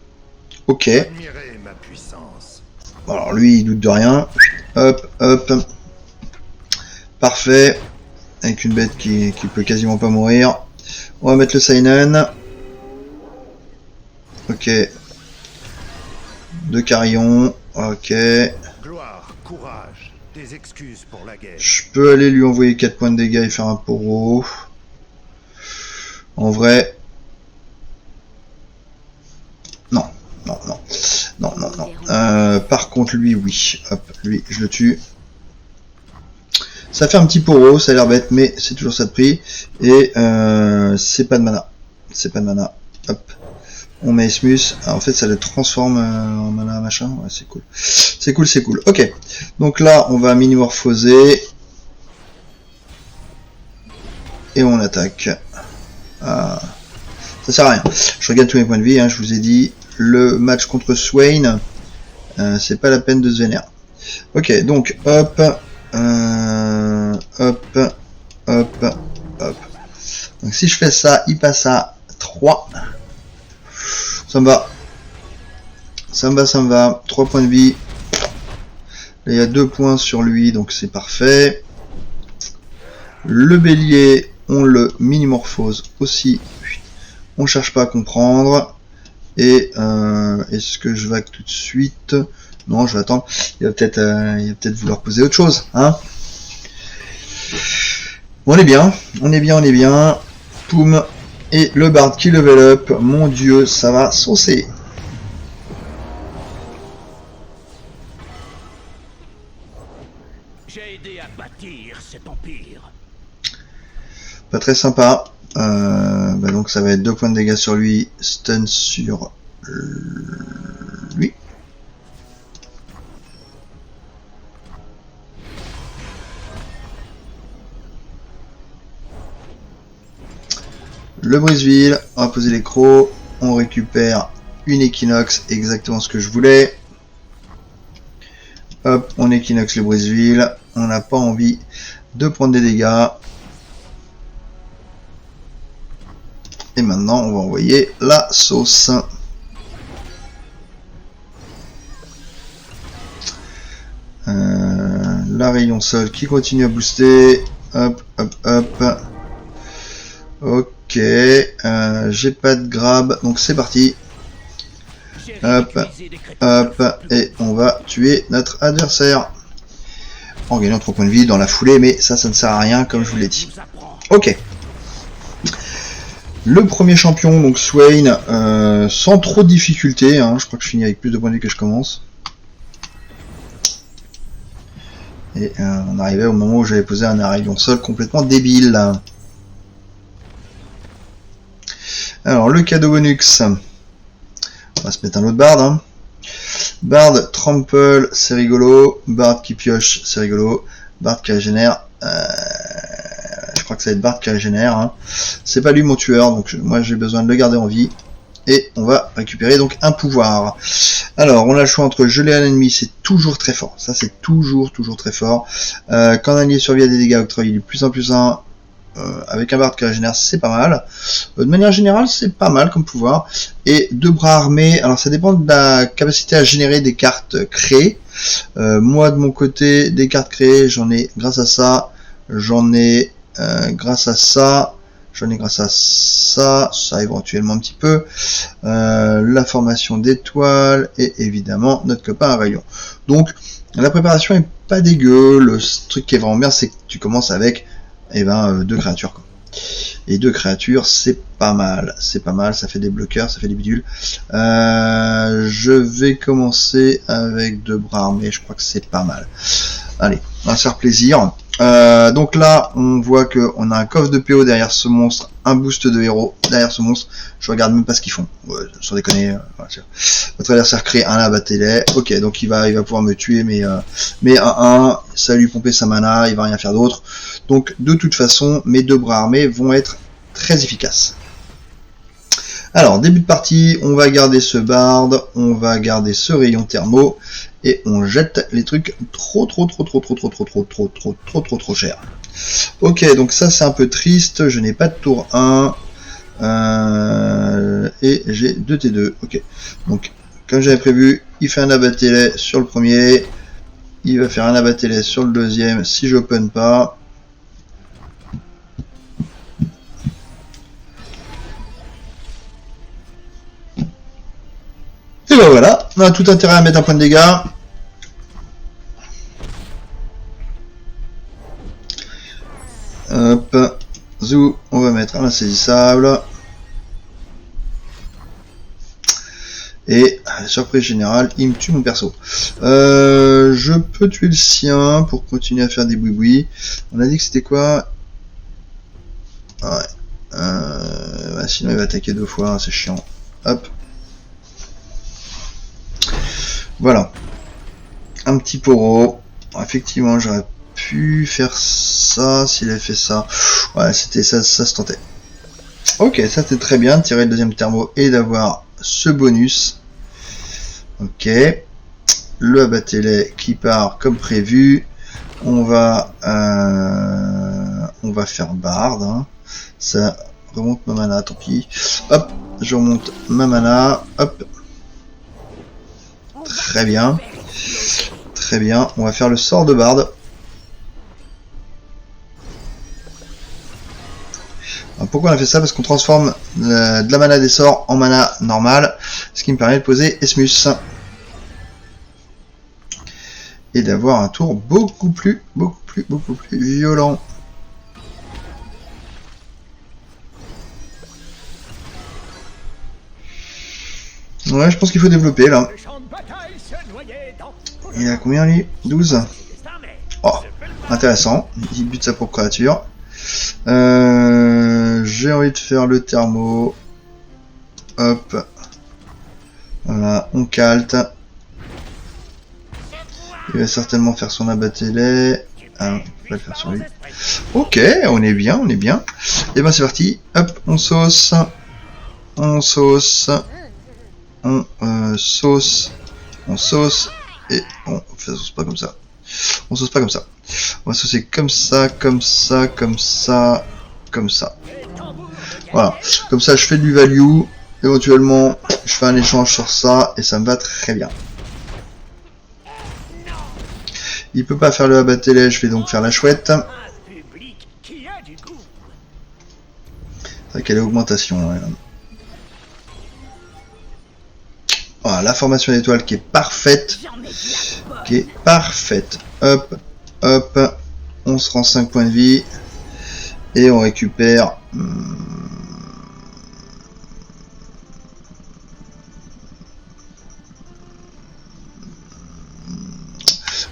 Ok. Alors lui il doute de rien. Hop, hop. Parfait. Avec une bête qui peut quasiment pas mourir. On va mettre le Seinen. Ok. 2 carillons. Ok. Gloire, courage, des excuses pour la guerre. Je peux aller lui envoyer 4 points de dégâts et faire un poro. En vrai. Non. Par contre, lui, oui. Hop, lui, je le tue. Ça fait un petit poro, ça a l'air bête, mais c'est toujours ça de prix. Et c'est pas de mana. Hop. On met Esmus. Ah, en fait, ça le transforme en mana machin. Ouais, c'est cool. C'est cool. Ok. Donc là, on va minimorphoser. Et on attaque. Ah. Ça sert à rien. Je regarde tous mes points de vie. Hein, je vous ai dit. Le match contre Swain, c'est pas la peine de se vénérer. Ok. Donc, hop. Hop. Donc si je fais ça, il passe à 3. Ça me va. 3 points de vie. Là, il y a 2 points sur lui, donc c'est parfait. Le bélier, on le minimorphose aussi On cherche pas à comprendre. Et est-ce que je vague tout de suite? Non, je vais attendre. Il va peut-être vouloir poser autre chose, hein. Bon, on est bien, on est bien, on est bien. Poum. Et le bard qui level up. Mon dieu, ça va saucer. J'ai aidé à bâtir cet empire. Pas très sympa. Bah donc ça va être 2 points de dégâts sur lui, stun sur lui. Le Briseville, on va poser les crocs, on récupère une Equinox, exactement ce que je voulais. Hop, on Equinox le Briseville, on n'a pas envie de prendre des dégâts. Et maintenant, on va envoyer la sauce. La rayon sol qui continue à booster. Hop, hop, hop. Ok. J'ai pas de grab, donc c'est parti. Hop, hop. Et on va tuer notre adversaire. En gagnant 3 points de vie dans la foulée, mais ça ne sert à rien, comme je vous l'ai dit. Ok. Le premier champion, donc Swain, sans trop de difficulté, hein, je crois que je finis avec plus de points de vie que je commence. Et on arrivait au moment où j'avais posé un rayon sol complètement débile. Là. Alors, le cadeau bonus, on va se mettre un autre bard. Hein. Bard Trample, c'est rigolo. Bard qui pioche, c'est rigolo. Bard qui régénère. Je crois que ça va être Bard qui régénère. Hein. C'est pas lui mon tueur, donc moi j'ai besoin de le garder en vie. Et on va récupérer donc un pouvoir. Alors, on a le choix entre geler un ennemi, c'est toujours très fort. Ça, c'est toujours très fort. Quand un allié survit à des dégâts octroyés du plus 1 plus 1, avec un Bard qui régénère, c'est pas mal. De manière générale, c'est pas mal comme pouvoir. Et 2 bras armés, alors ça dépend de la capacité à générer des cartes créées. Moi, de mon côté, des cartes créées, j'en ai grâce à ça. J'en ai grâce à ça. J'en ai grâce à ça, ça éventuellement un petit peu, la formation d'étoiles et évidemment notre copain à rayon. Donc la préparation est pas dégueu, le truc qui est vraiment bien c'est que tu commences avec 2 créatures. Quoi. Et 2 créatures c'est pas mal, ça fait des bloqueurs, ça fait des bidules. Je vais commencer avec 2 bras armés, je crois que c'est pas mal. Allez, on va se faire plaisir. Donc là, on voit qu'on a un coffre de PO derrière ce monstre, un boost de héros derrière ce monstre. Je regarde même pas ce qu'ils font. Ouais, sans déconner. Votre adversaire crée un, abattez-les. Ok, donc il va pouvoir me tuer, mais à 1, ça va lui pomper sa mana, il va rien faire d'autre. Donc de toute façon, mes 2 bras armés vont être très efficaces. Alors, début de partie, on va garder ce bard, on va garder ce rayon thermo, et on jette les trucs trop cher. Ok, donc ça c'est un peu triste, je n'ai pas de tour 1, et j'ai 2 T2, ok. Donc, comme j'avais prévu, il fait un abattez-les sur le premier, il va faire un abattez-les sur le deuxième si j'open pas. Et ben voilà, on a tout intérêt à mettre un point de dégâts. Hop, zou, on va mettre un insaisissable. Et, surprise générale, il me tue mon perso. Je peux tuer le sien pour continuer à faire des boui-boui. On a dit que c'était quoi? Ouais. Sinon il va attaquer 2 fois, c'est chiant. Hop. Voilà. Un petit poro. Effectivement, j'aurais pu faire ça s'il avait fait ça. Ouais, c'était ça se tentait. Ok, ça c'était très bien de tirer le deuxième thermo et d'avoir ce bonus. Ok. Le abattez-les qui part comme prévu. On va faire bard. Hein. Ça remonte ma mana, tant pis. Hop, je remonte ma mana. Hop. Très bien. Très bien. On va faire le sort de bard. Alors, pourquoi on a fait ça? Parce qu'on transforme de la mana des sorts en mana normale, ce qui me permet de poser Esmus. Et d'avoir un tour beaucoup plus violent. Ouais, je pense qu'il faut développer là. Il a combien lui? 12. Oh, intéressant. Il bute sa propre créature. J'ai envie de faire le thermo. Hop. Voilà, on calte. Il va certainement faire son abattelé. Ah, on va le faire sur lui. Ok, on est bien, on est bien. Et ben c'est parti. Hop, on sauce. On sauce. On sauce. On sauce. Et on sauce pas comme ça. On sauce pas comme ça. On va saucer comme ça, comme ça, comme ça, comme ça. Voilà. Comme ça, je fais du value. Éventuellement, je fais un échange sur ça et ça me va très bien. Il peut pas faire le abattelé, je vais donc faire la chouette. C'est vrai qu'elle est augmentation. Ouais. Voilà, la formation d'étoile qui est parfaite. Hop, hop. On se rend 5 points de vie. Et on récupère...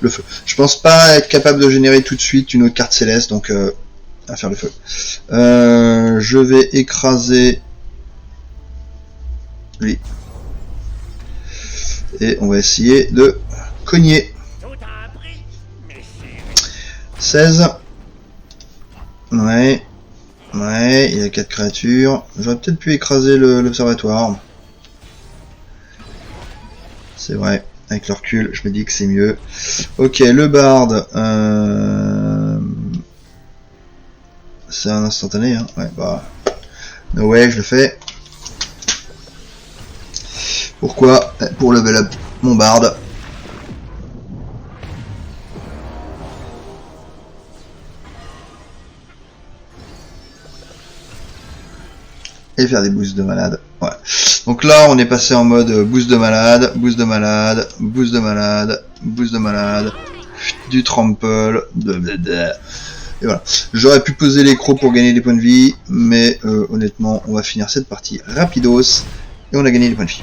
le feu. Je pense pas être capable de générer tout de suite une autre carte céleste, donc à faire le feu. Je vais écraser lui. Et on va essayer de cogner. 16. Ouais. Ouais, il y a 4 créatures. J'aurais peut-être pu écraser l'observatoire. C'est vrai. Avec le recul, je me dis que c'est mieux. Ok, le barde. C'est un instantané, hein. Ouais, bah. No way, je le fais. Pourquoi? Pour level up mon barde. Et faire des boosts de malade. Ouais. Donc là, on est passé en mode boost de malade, boost de malade, boost de malade, boost de malade, du trample, et voilà. J'aurais pu poser l'écro pour gagner des points de vie, mais honnêtement, on va finir cette partie rapidos, et on a gagné des points de vie.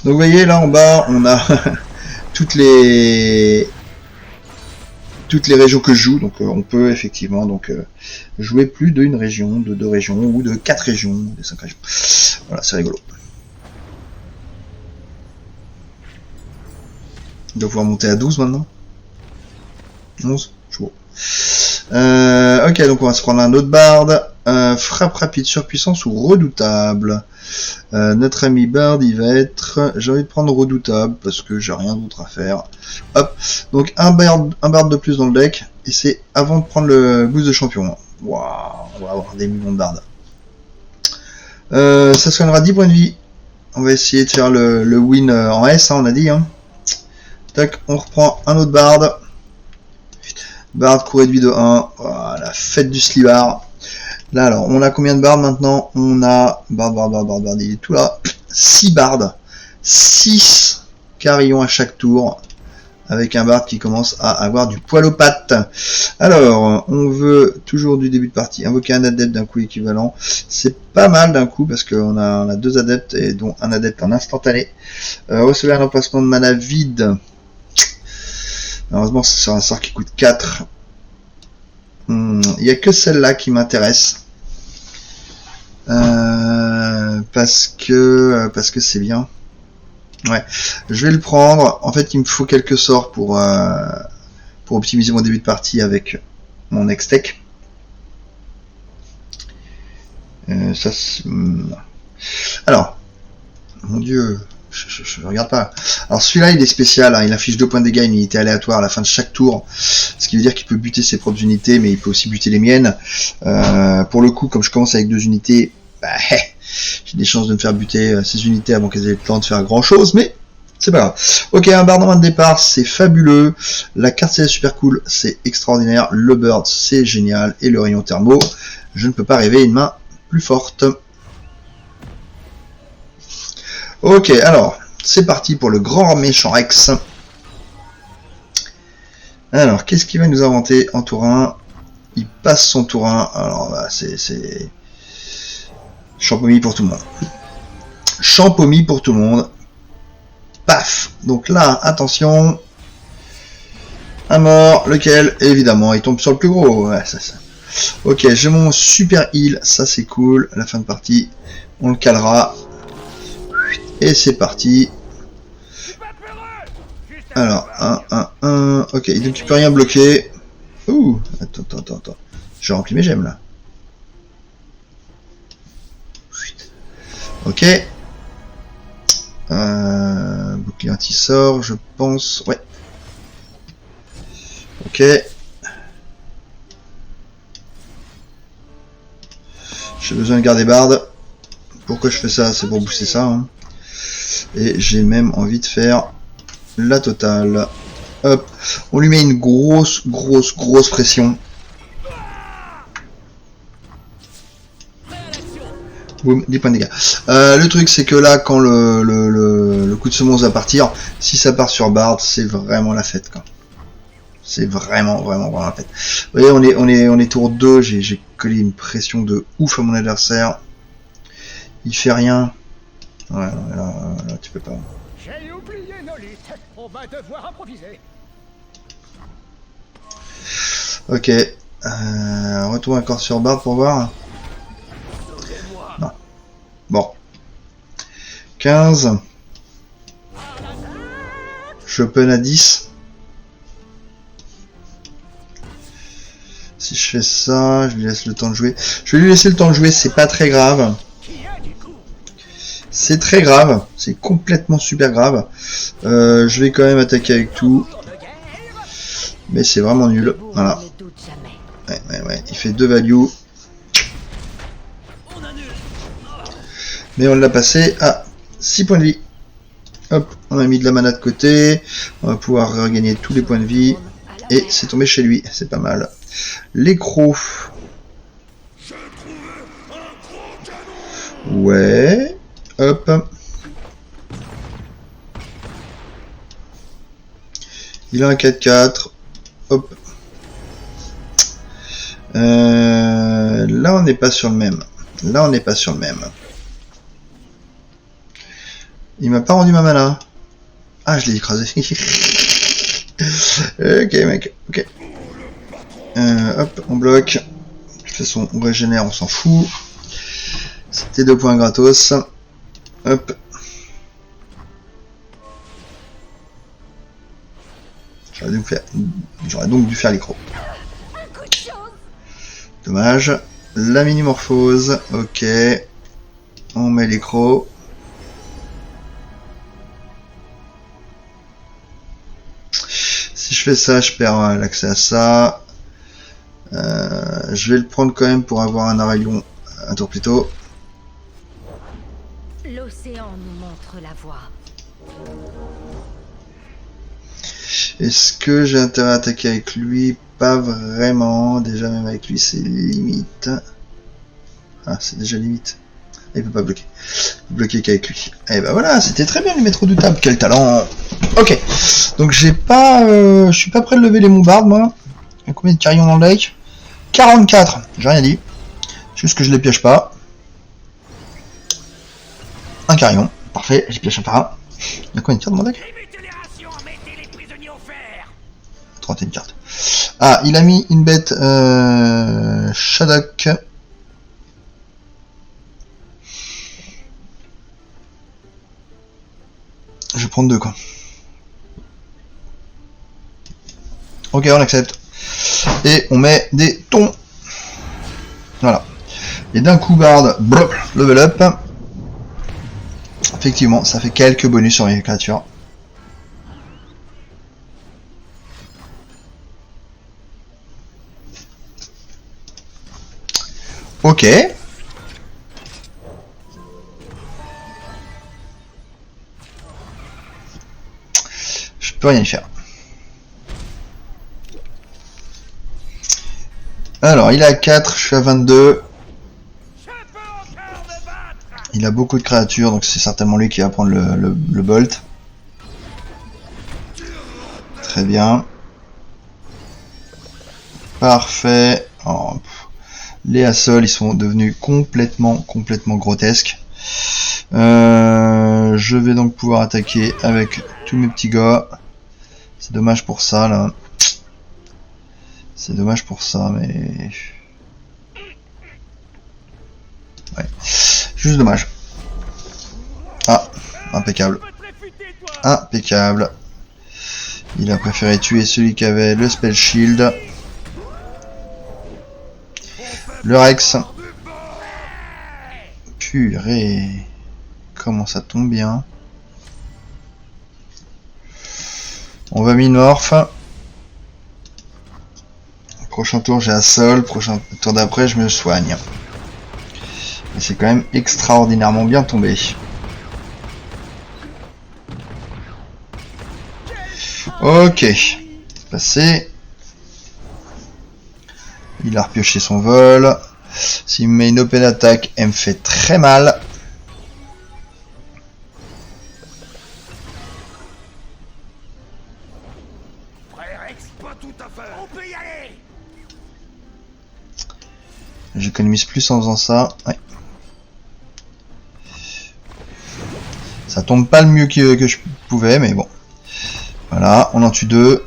Donc vous voyez, là en bas, on a toutes les régions que je joue, donc on peut effectivement jouer plus d'une région, de 2 régions, ou de 4 régions, de 5 régions. Voilà, c'est rigolo. On doit pouvoir monter à 12 maintenant. 11, je vois. Ok, donc on va se prendre un autre barde. Frappe rapide, surpuissance ou redoutable. Notre ami Bard, il va être... J'ai envie de prendre redoutable parce que j'ai rien d'autre à faire. Hop. Donc un Bard de plus dans le deck. Et c'est avant de prendre le boost de champion. Waouh, on va avoir des millions de bardes. Ça soignera 10 points de vie. On va essayer de faire le win en S, hein, on a dit. Hein. Tac, on reprend un autre Bard. Bard courée de vie de 1. Voilà, fête du slibard. Là, alors, on a combien de bardes maintenant? On a... Bard, il est tout là. 6 bardes. 6 carillons à chaque tour. Avec un bard qui commence à avoir du poil aux pattes. Alors, on veut toujours du début de partie invoquer un adepte d'un coup équivalent. C'est pas mal d'un coup parce qu'on a 2 adeptes et dont un adepte en instantané. Recevoir un emplacement de mana vide. Malheureusement, c'est sur un sort qui coûte 4. Il n'y a que celle-là qui m'intéresse. Parce que c'est bien. Ouais, je vais le prendre. En fait, il me faut quelques sorts pour optimiser mon début de partie avec mon next tech. Alors, mon dieu, je regarde pas. Alors celui-là, il est spécial. Hein, il affiche 2 points de dégâts, une unité aléatoire à la fin de chaque tour. Ce qui veut dire qu'il peut buter ses propres unités, mais il peut aussi buter les miennes. Pour le coup, comme je commence avec 2 unités, bah, j'ai des chances de me faire buter ces unités avant qu'elles aient le temps de faire grand chose, mais c'est pas grave. Ok, un Bard en main de départ, c'est fabuleux. La carte c'est super cool, c'est extraordinaire. Le Bird, c'est génial. Et le rayon thermo, je ne peux pas rêver une main plus forte. Ok, alors, c'est parti pour le grand méchant Rex. Alors, qu'est-ce qu'il va nous inventer en tour 1? Il passe son tour 1. Alors, bah, c'est... Champomy pour tout le monde. Champomy pour tout le monde. Paf. Donc là, attention. Un mort, lequel? Évidemment, il tombe sur le plus gros. Ouais, ça. Ok, j'ai mon super heal. Ça, c'est cool. À la fin de partie, on le calera. Et c'est parti. Alors, 1. Ok, donc tu peux rien bloquer. Ouh, attends. J'ai rempli mes gemmes là. Ok. Bouclier anti-sort, je pense. Ouais. Ok. J'ai besoin de garder barde. Pourquoi je fais ça? C'est pour booster ça. Hein. Et j'ai même envie de faire la totale. Hop. On lui met une grosse pression. Boum, 10 points de dégâts. Le truc c'est que là, quand le coup de semonce va partir, si ça part sur Bard, c'est vraiment la fête. C'est vraiment la fête. Vous voyez, on est tour 2, j'ai collé une pression de ouf à mon adversaire. Il fait rien. Ouais, là, tu peux pas. J'ai oublié nos luttes. On va devoir improviser. Ok. Retourne encore sur Bard pour voir. Non. Bon. 15. Je open à 10. Si je fais ça, je lui laisse le temps de jouer. Je vais lui laisser le temps de jouer, c'est pas très grave. C'est très grave, c'est complètement super grave. Je vais quand même attaquer avec tout. Mais c'est vraiment nul. Voilà. Ouais, il fait 2 value. Mais on l'a passé à 6 points de vie. Hop, on a mis de la mana de côté. On va pouvoir regagner tous les points de vie. Et c'est tombé chez lui, c'est pas mal. Les crocs. Ouais. Hop. Il a un 4-4. Hop. Là, on n'est pas sur le même. Il m'a pas rendu ma mana. Ah, je l'ai écrasé. Ok, mec. Ok. Hop, on bloque. De toute façon, on régénère, on s'en fout. C'était 2 points gratos. Hop. J'aurais donc dû faire les crocs. Dommage. La mini-morphose. Ok. On met les crocs. Si je fais ça, je perds l'accès à ça. Je vais le prendre quand même pour avoir un Aurelion un tour plus tôt. L'océan nous montre la voie. Est-ce que j'ai intérêt à attaquer avec lui? Pas vraiment. Déjà, même avec lui, c'est limite. Ah, c'est déjà limite. Il peut pas bloquer. Bloquer qu'avec lui. Et ben voilà, c'était très bien les maîtres redoutables. Quel talent. Ok. Donc j'ai pas... je suis pas prêt de lever les moubards, moi. Il y a combien de carillons dans le deck? 44. J'ai rien dit. Juste que je les piège pas. Un carillon. Parfait, j'ai piège pas. Il y a combien de cartes dans mon deck? 31 cartes. Ah, il a mis une bête Shadok. Je vais prendre 2 quoi. Ok, on accepte. Et on met des tons. Voilà. Et d'un coup, Bard, level up. Effectivement, ça fait quelques bonus sur les créatures. Ok. Je peux rien y faire. Alors, il est à 4, je suis à 22. Il a beaucoup de créatures, donc c'est certainement lui qui va prendre le bolt. Très bien. Parfait. Oh, les assauts, ils sont devenus complètement grotesques. Je vais donc pouvoir attaquer avec tous mes petits gars. C'est dommage pour ça, là. C'est dommage pour ça, mais... Ouais. Juste dommage. Ah, impeccable. Impeccable. Il a préféré tuer celui qui avait le spell shield. Le Rex. Purée. Comment ça tombe bien. On va mi-morph. Prochain tour j'ai un sol. Prochain tour d'après je me soigne. Et c'est quand même extraordinairement bien tombé. Ok. C'est passé. Il a repioché son vol. S'il me met une open attack, elle me fait très mal. J'économise plus en faisant ça. Ouais. Ça tombe pas le mieux que je pouvais, mais bon. Voilà, on en tue 2.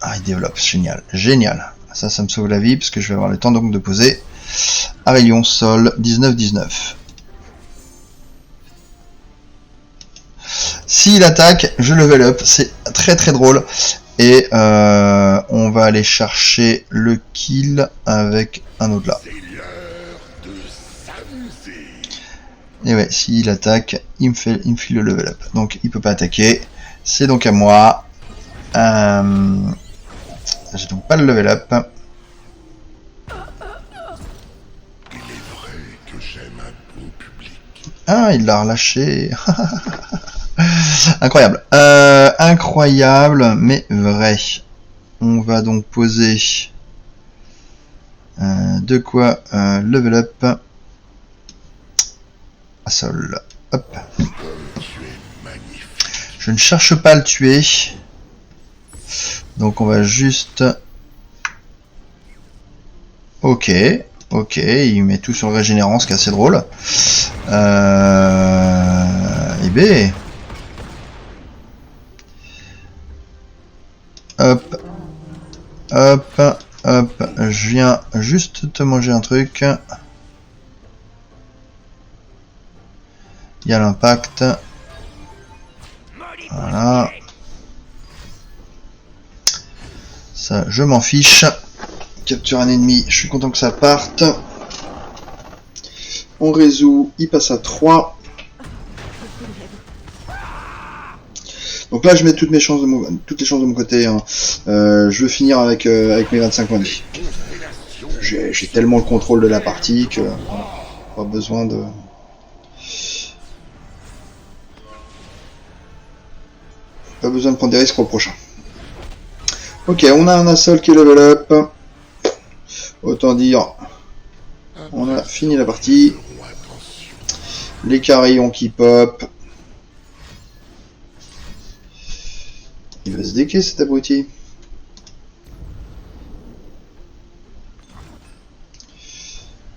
Ah, il développe, génial, génial. Ça me sauve la vie, parce que je vais avoir le temps donc de poser. Arélion, sol, 19-19. S'il attaque, je level up, c'est très drôle. Et on va aller chercher le kill avec un au-delà. Et ouais, s'il attaque, il me file le level up. Donc il peut pas attaquer. C'est donc à moi. J'ai donc pas le level up. Ah, il l'a relâché. Incroyable. Incroyable, mais vrai. On va donc poser de quoi level up à sol. Hop. Je ne cherche pas à le tuer. Donc on va juste... Ok, il met tout sur régénérance, qui est assez drôle. Et B. Hop, je viens juste te manger un truc. Il y a l'impact. Voilà. Ça, je m'en fiche. Capture un ennemi, je suis content que ça parte. On résout, il passe à 3. Donc là je mets toutes les chances de mon côté. Hein. Je veux finir avec mes 25 points de vie. J'ai tellement le contrôle de la partie que pas besoin de... Pas besoin de prendre des risques pour le prochain. Ok, on a un assaut qui est level up. Autant dire, on a fini la partie. Les carillons qui pop. Il va se déquer cet abruti.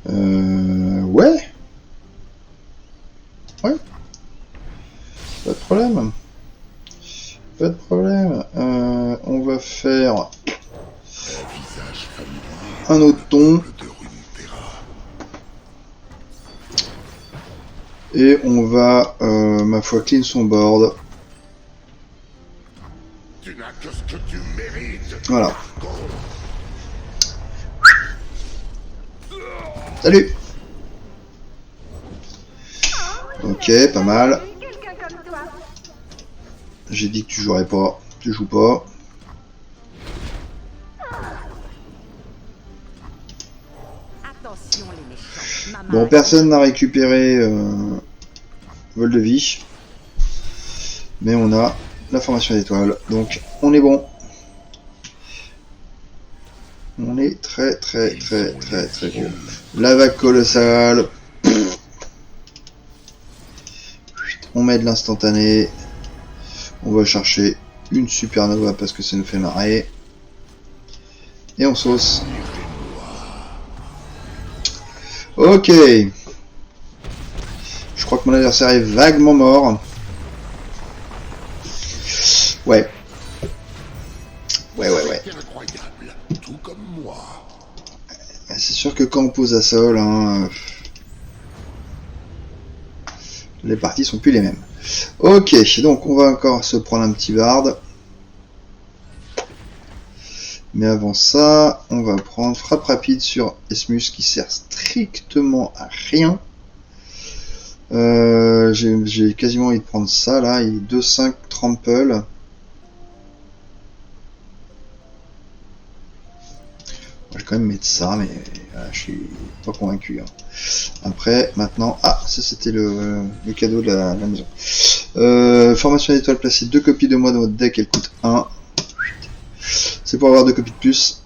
Ouais. Ouais. Pas de problème. Pas de problème. On va faire un autre ton. Et on va, ma foi, clean son board. Voilà. Salut. Ok, pas mal. J'ai dit que tu jouerais pas. Tu joues pas. Bon, personne n'a récupéré vol de vie. Mais on a la formation d'étoiles. Donc, on est bon. On est très bon. La vague colossale. On met de l'instantané. On va chercher une supernova parce que ça nous fait marrer. Et on sauce. Ok. Je crois que mon adversaire est vaguement mort. Ouais. Ouais. Incroyable, tout comme moi. C'est sûr que quand on pose à sol, hein, les parties sont plus les mêmes. Ok, donc on va encore se prendre un petit bard. Mais avant ça, on va prendre frappe rapide sur Esmus qui sert strictement à rien. J'ai quasiment envie de prendre ça là, il est 2-5 trample. Je vais quand même mettre ça, mais voilà, je suis pas convaincu. Hein. Après, maintenant, ah, ça c'était le cadeau de la maison. Formation d'étoiles, placez 2 copies de moi dans votre deck, elle coûte 1. C'est pour avoir 2 copies de plus.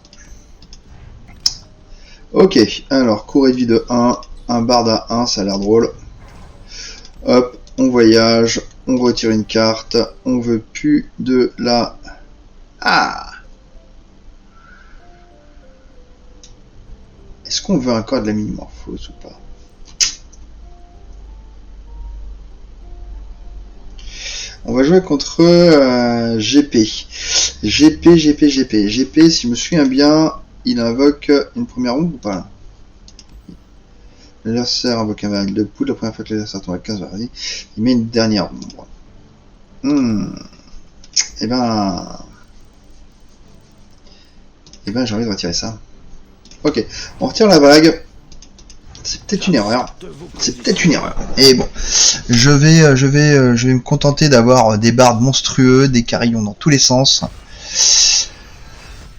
Ok, alors, cours et vie de 1, un bard à 1, ça a l'air drôle. Hop, on voyage, on retire une carte, on veut plus de la... Ah! Est-ce qu'on veut encore de la minimorphose ou pas? On va jouer contre GP. GP, si je me souviens bien, il invoque une première ombre ou pas là? L'adversaire invoque un baril de poudre, la première fois que l'adversaire tombe à 15, il met une dernière ombre. Eh ben, j'ai envie de retirer ça. Ok, on retire la bague. C'est peut-être une erreur. Et bon, je vais me contenter d'avoir des bardes monstrueux, des carillons dans tous les sens.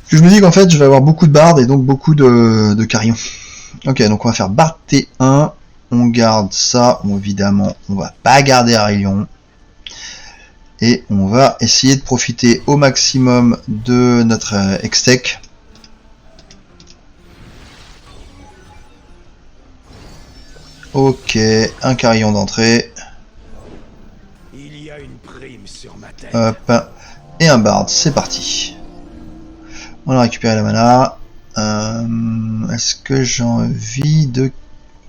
Je me dis qu'en fait, je vais avoir beaucoup de bardes et donc beaucoup de carillons. Ok, donc on va faire barde T1. On garde ça. Bon, évidemment, on va pas garder Aurelion. Et on va essayer de profiter au maximum de notre Hextech. Ok, un carillon d'entrée. Il y a une prime sur ma tête. Hop, et un bard, c'est parti. On a récupéré la mana. Est-ce que j'ai envie de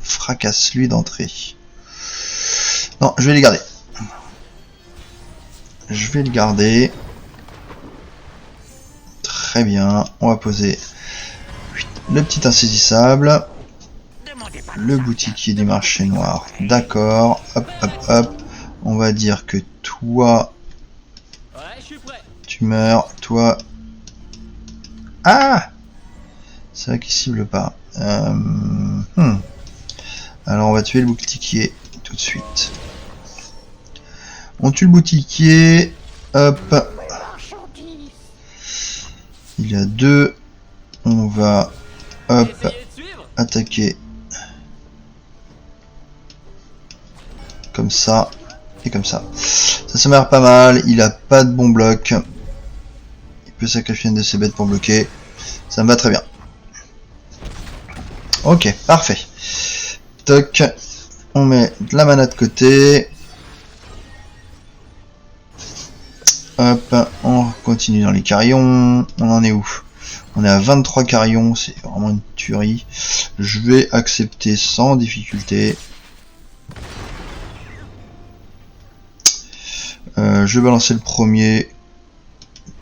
fracasser lui d'entrée? Non, je vais les garder. Très bien, on va poser le petit insaisissable. Le boutiquier du marché noir, d'accord, hop, on va dire que toi, tu meurs, toi, ah, c'est vrai qu'il cible pas, alors on va tuer le boutiquier tout de suite, on tue le boutiquier, hop, il y a 2, on va, hop, attaquer, comme ça et comme ça. Ça m'a l'air pas mal, il a pas de bon bloc. Il peut sacrifier une de ses bêtes pour bloquer. Ça me va très bien. Ok, parfait. Toc, on met de la mana de côté. Hop, on continue dans les carillons. On en est où? On est à 23 carillons, c'est vraiment une tuerie. Je vais accepter sans difficulté. Je vais balancer le premier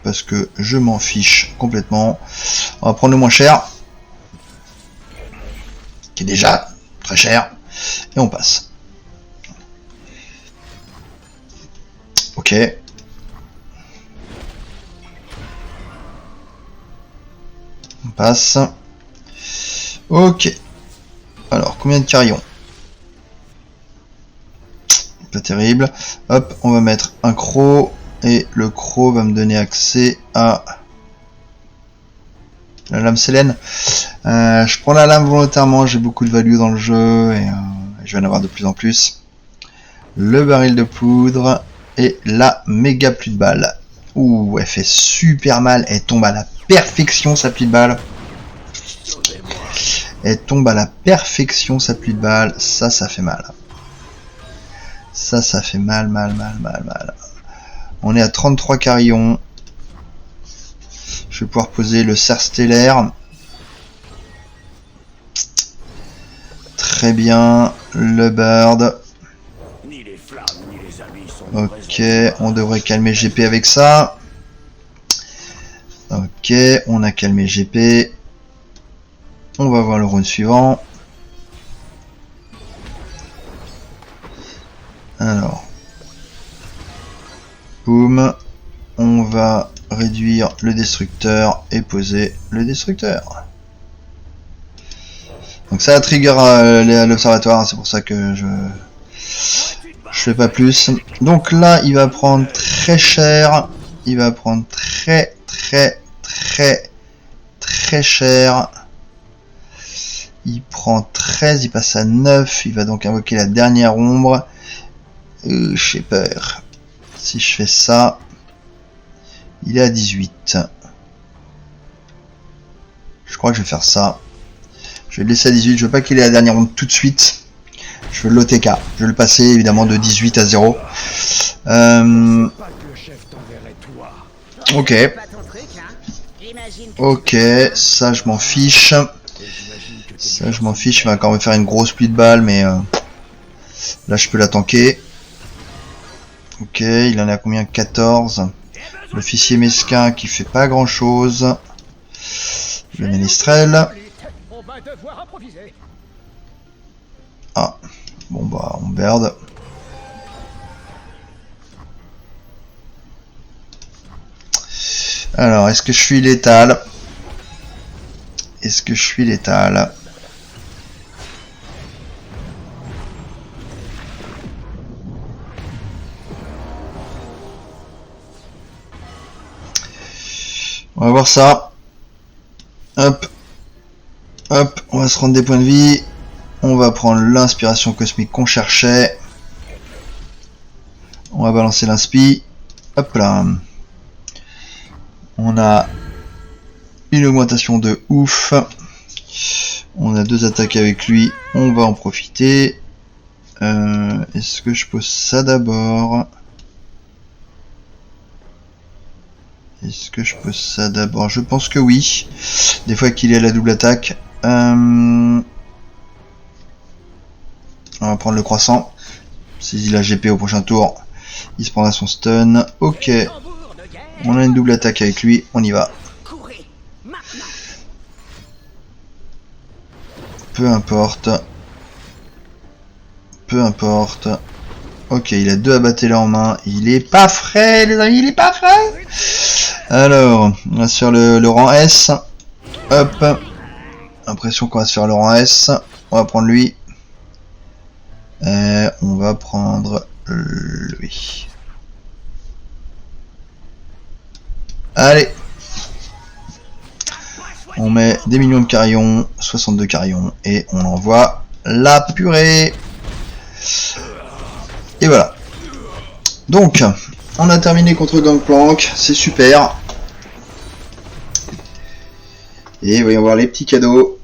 parce que je m'en fiche complètement. On va prendre le moins cher, qui est déjà très cher, et on passe. Ok. On passe. Ok. Alors, combien de carillons? Pas terrible. Hop, on va mettre un croc et le croc va me donner accès à la lame Sélène. Je prends la lame volontairement, j'ai beaucoup de value dans le jeu et je vais en avoir de plus en plus. Le baril de poudre et la méga pluie de balles. Ouh, elle fait super mal, elle tombe à la perfection sa pluie de balles. Elle tombe à la perfection sa pluie de balles, ça fait mal. Ça fait mal. On est à 33 carillons. Je vais pouvoir poser le cerf stellaire. Très bien. Le bird. Ni les flammes, ni les habits sont Ok, on devrait calmer GP avec ça. Ok, on a calmé GP. On va voir le round suivant. Alors. Boum. On va réduire le destructeur et poser le destructeur. Donc ça trigger l'observatoire, c'est pour ça que je fais pas plus. Donc là, il va prendre très cher. Il va prendre très cher. Il prend 13, il passe à 9. Il va donc invoquer la dernière ombre. J'ai peur. Si je fais ça, il est à 18. Je crois que je vais faire ça. Je vais le laisser à 18. Je veux pas qu'il ait la dernière ombre tout de suite. Je veux l'OTK. Je vais le passer évidemment de 18 à 0. Ok. Ok, ça je m'en fiche. Ça je m'en fiche. Il va encore me faire une grosse pluie de balles, mais là je peux la tanker. Ok, il en a combien? 14. L'officier mesquin qui fait pas grand chose. Le ménestrel. Ah, bon bah on perd. Alors, est-ce que je suis létal? Est-ce que je suis létal? On va voir ça. Hop. Hop, on va se rendre des points de vie. On va prendre l'inspiration cosmique qu'on cherchait. On va balancer l'inspi. Hop là. On a une augmentation de ouf. On a 2 attaques avec lui. On va en profiter. Est-ce que je pose ça d'abord? Est-ce que je pose ça d'abord? Je pense que oui. Des fois qu'il est à la double attaque. On va prendre le croissant. S'il a GP au prochain tour, il se prendra son stun. Ok. On a une double attaque avec lui. On y va. Peu importe. Peu importe. Ok, il a 2 abattés-là en main. Il est pas frais, les amis. Il est pas frais. Alors, on va se faire le rang S. Hop. L'impression qu'on va se faire le rang S. On va prendre lui. On va prendre lui. Allez. On met des millions de carillons, 62 carillons, et on envoie la purée. Et voilà. Donc, on a terminé contre Gangplank, c'est super. Et voyons voir les petits cadeaux.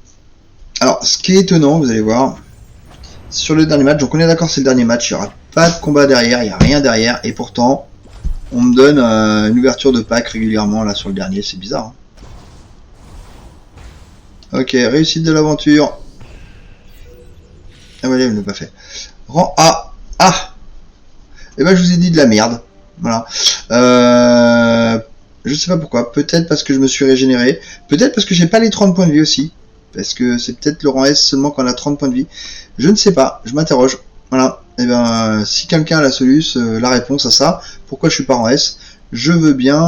Alors, ce qui est étonnant, vous allez voir, sur le dernier match, donc on est d'accord, c'est le dernier match, il n'y aura pas de combat derrière, il n'y a rien derrière, et pourtant, on me donne une ouverture de pack régulièrement là sur le dernier, c'est bizarre. Hein. Ok, réussite de l'aventure. Ah voilà, il ne l'a pas fait. Rang A. Ah. Et ben je vous ai dit de la merde. Voilà. Je sais pas pourquoi. Peut-être parce que je me suis régénéré. Peut-être parce que j'ai pas les 30 points de vie aussi. Parce que c'est peut-être le rang S seulement quand on a 30 points de vie. Je ne sais pas. Je m'interroge. Voilà. Et ben si quelqu'un a la solution, la réponse à ça, pourquoi je suis pas rang S, je veux bien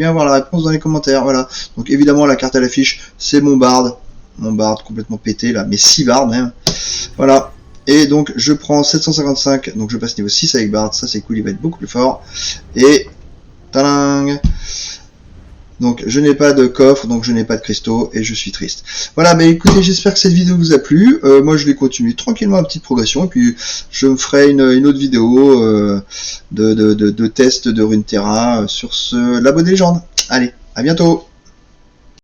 avoir la réponse dans les commentaires. Voilà. Donc évidemment la carte à l'affiche, c'est mon bard complètement pété là, mais 6 bards même. Voilà. Et donc je prends 755, donc je passe niveau 6 avec bard, ça c'est cool, il va être beaucoup plus fort. Et talang. Donc je n'ai pas de coffre, donc je n'ai pas de cristaux, et je suis triste. Voilà, mais écoutez, j'espère que cette vidéo vous a plu. Moi je vais continuer tranquillement ma petite progression, et puis je me ferai une autre vidéo de test de Runeterra sur ce labo des légendes. Allez, à bientôt.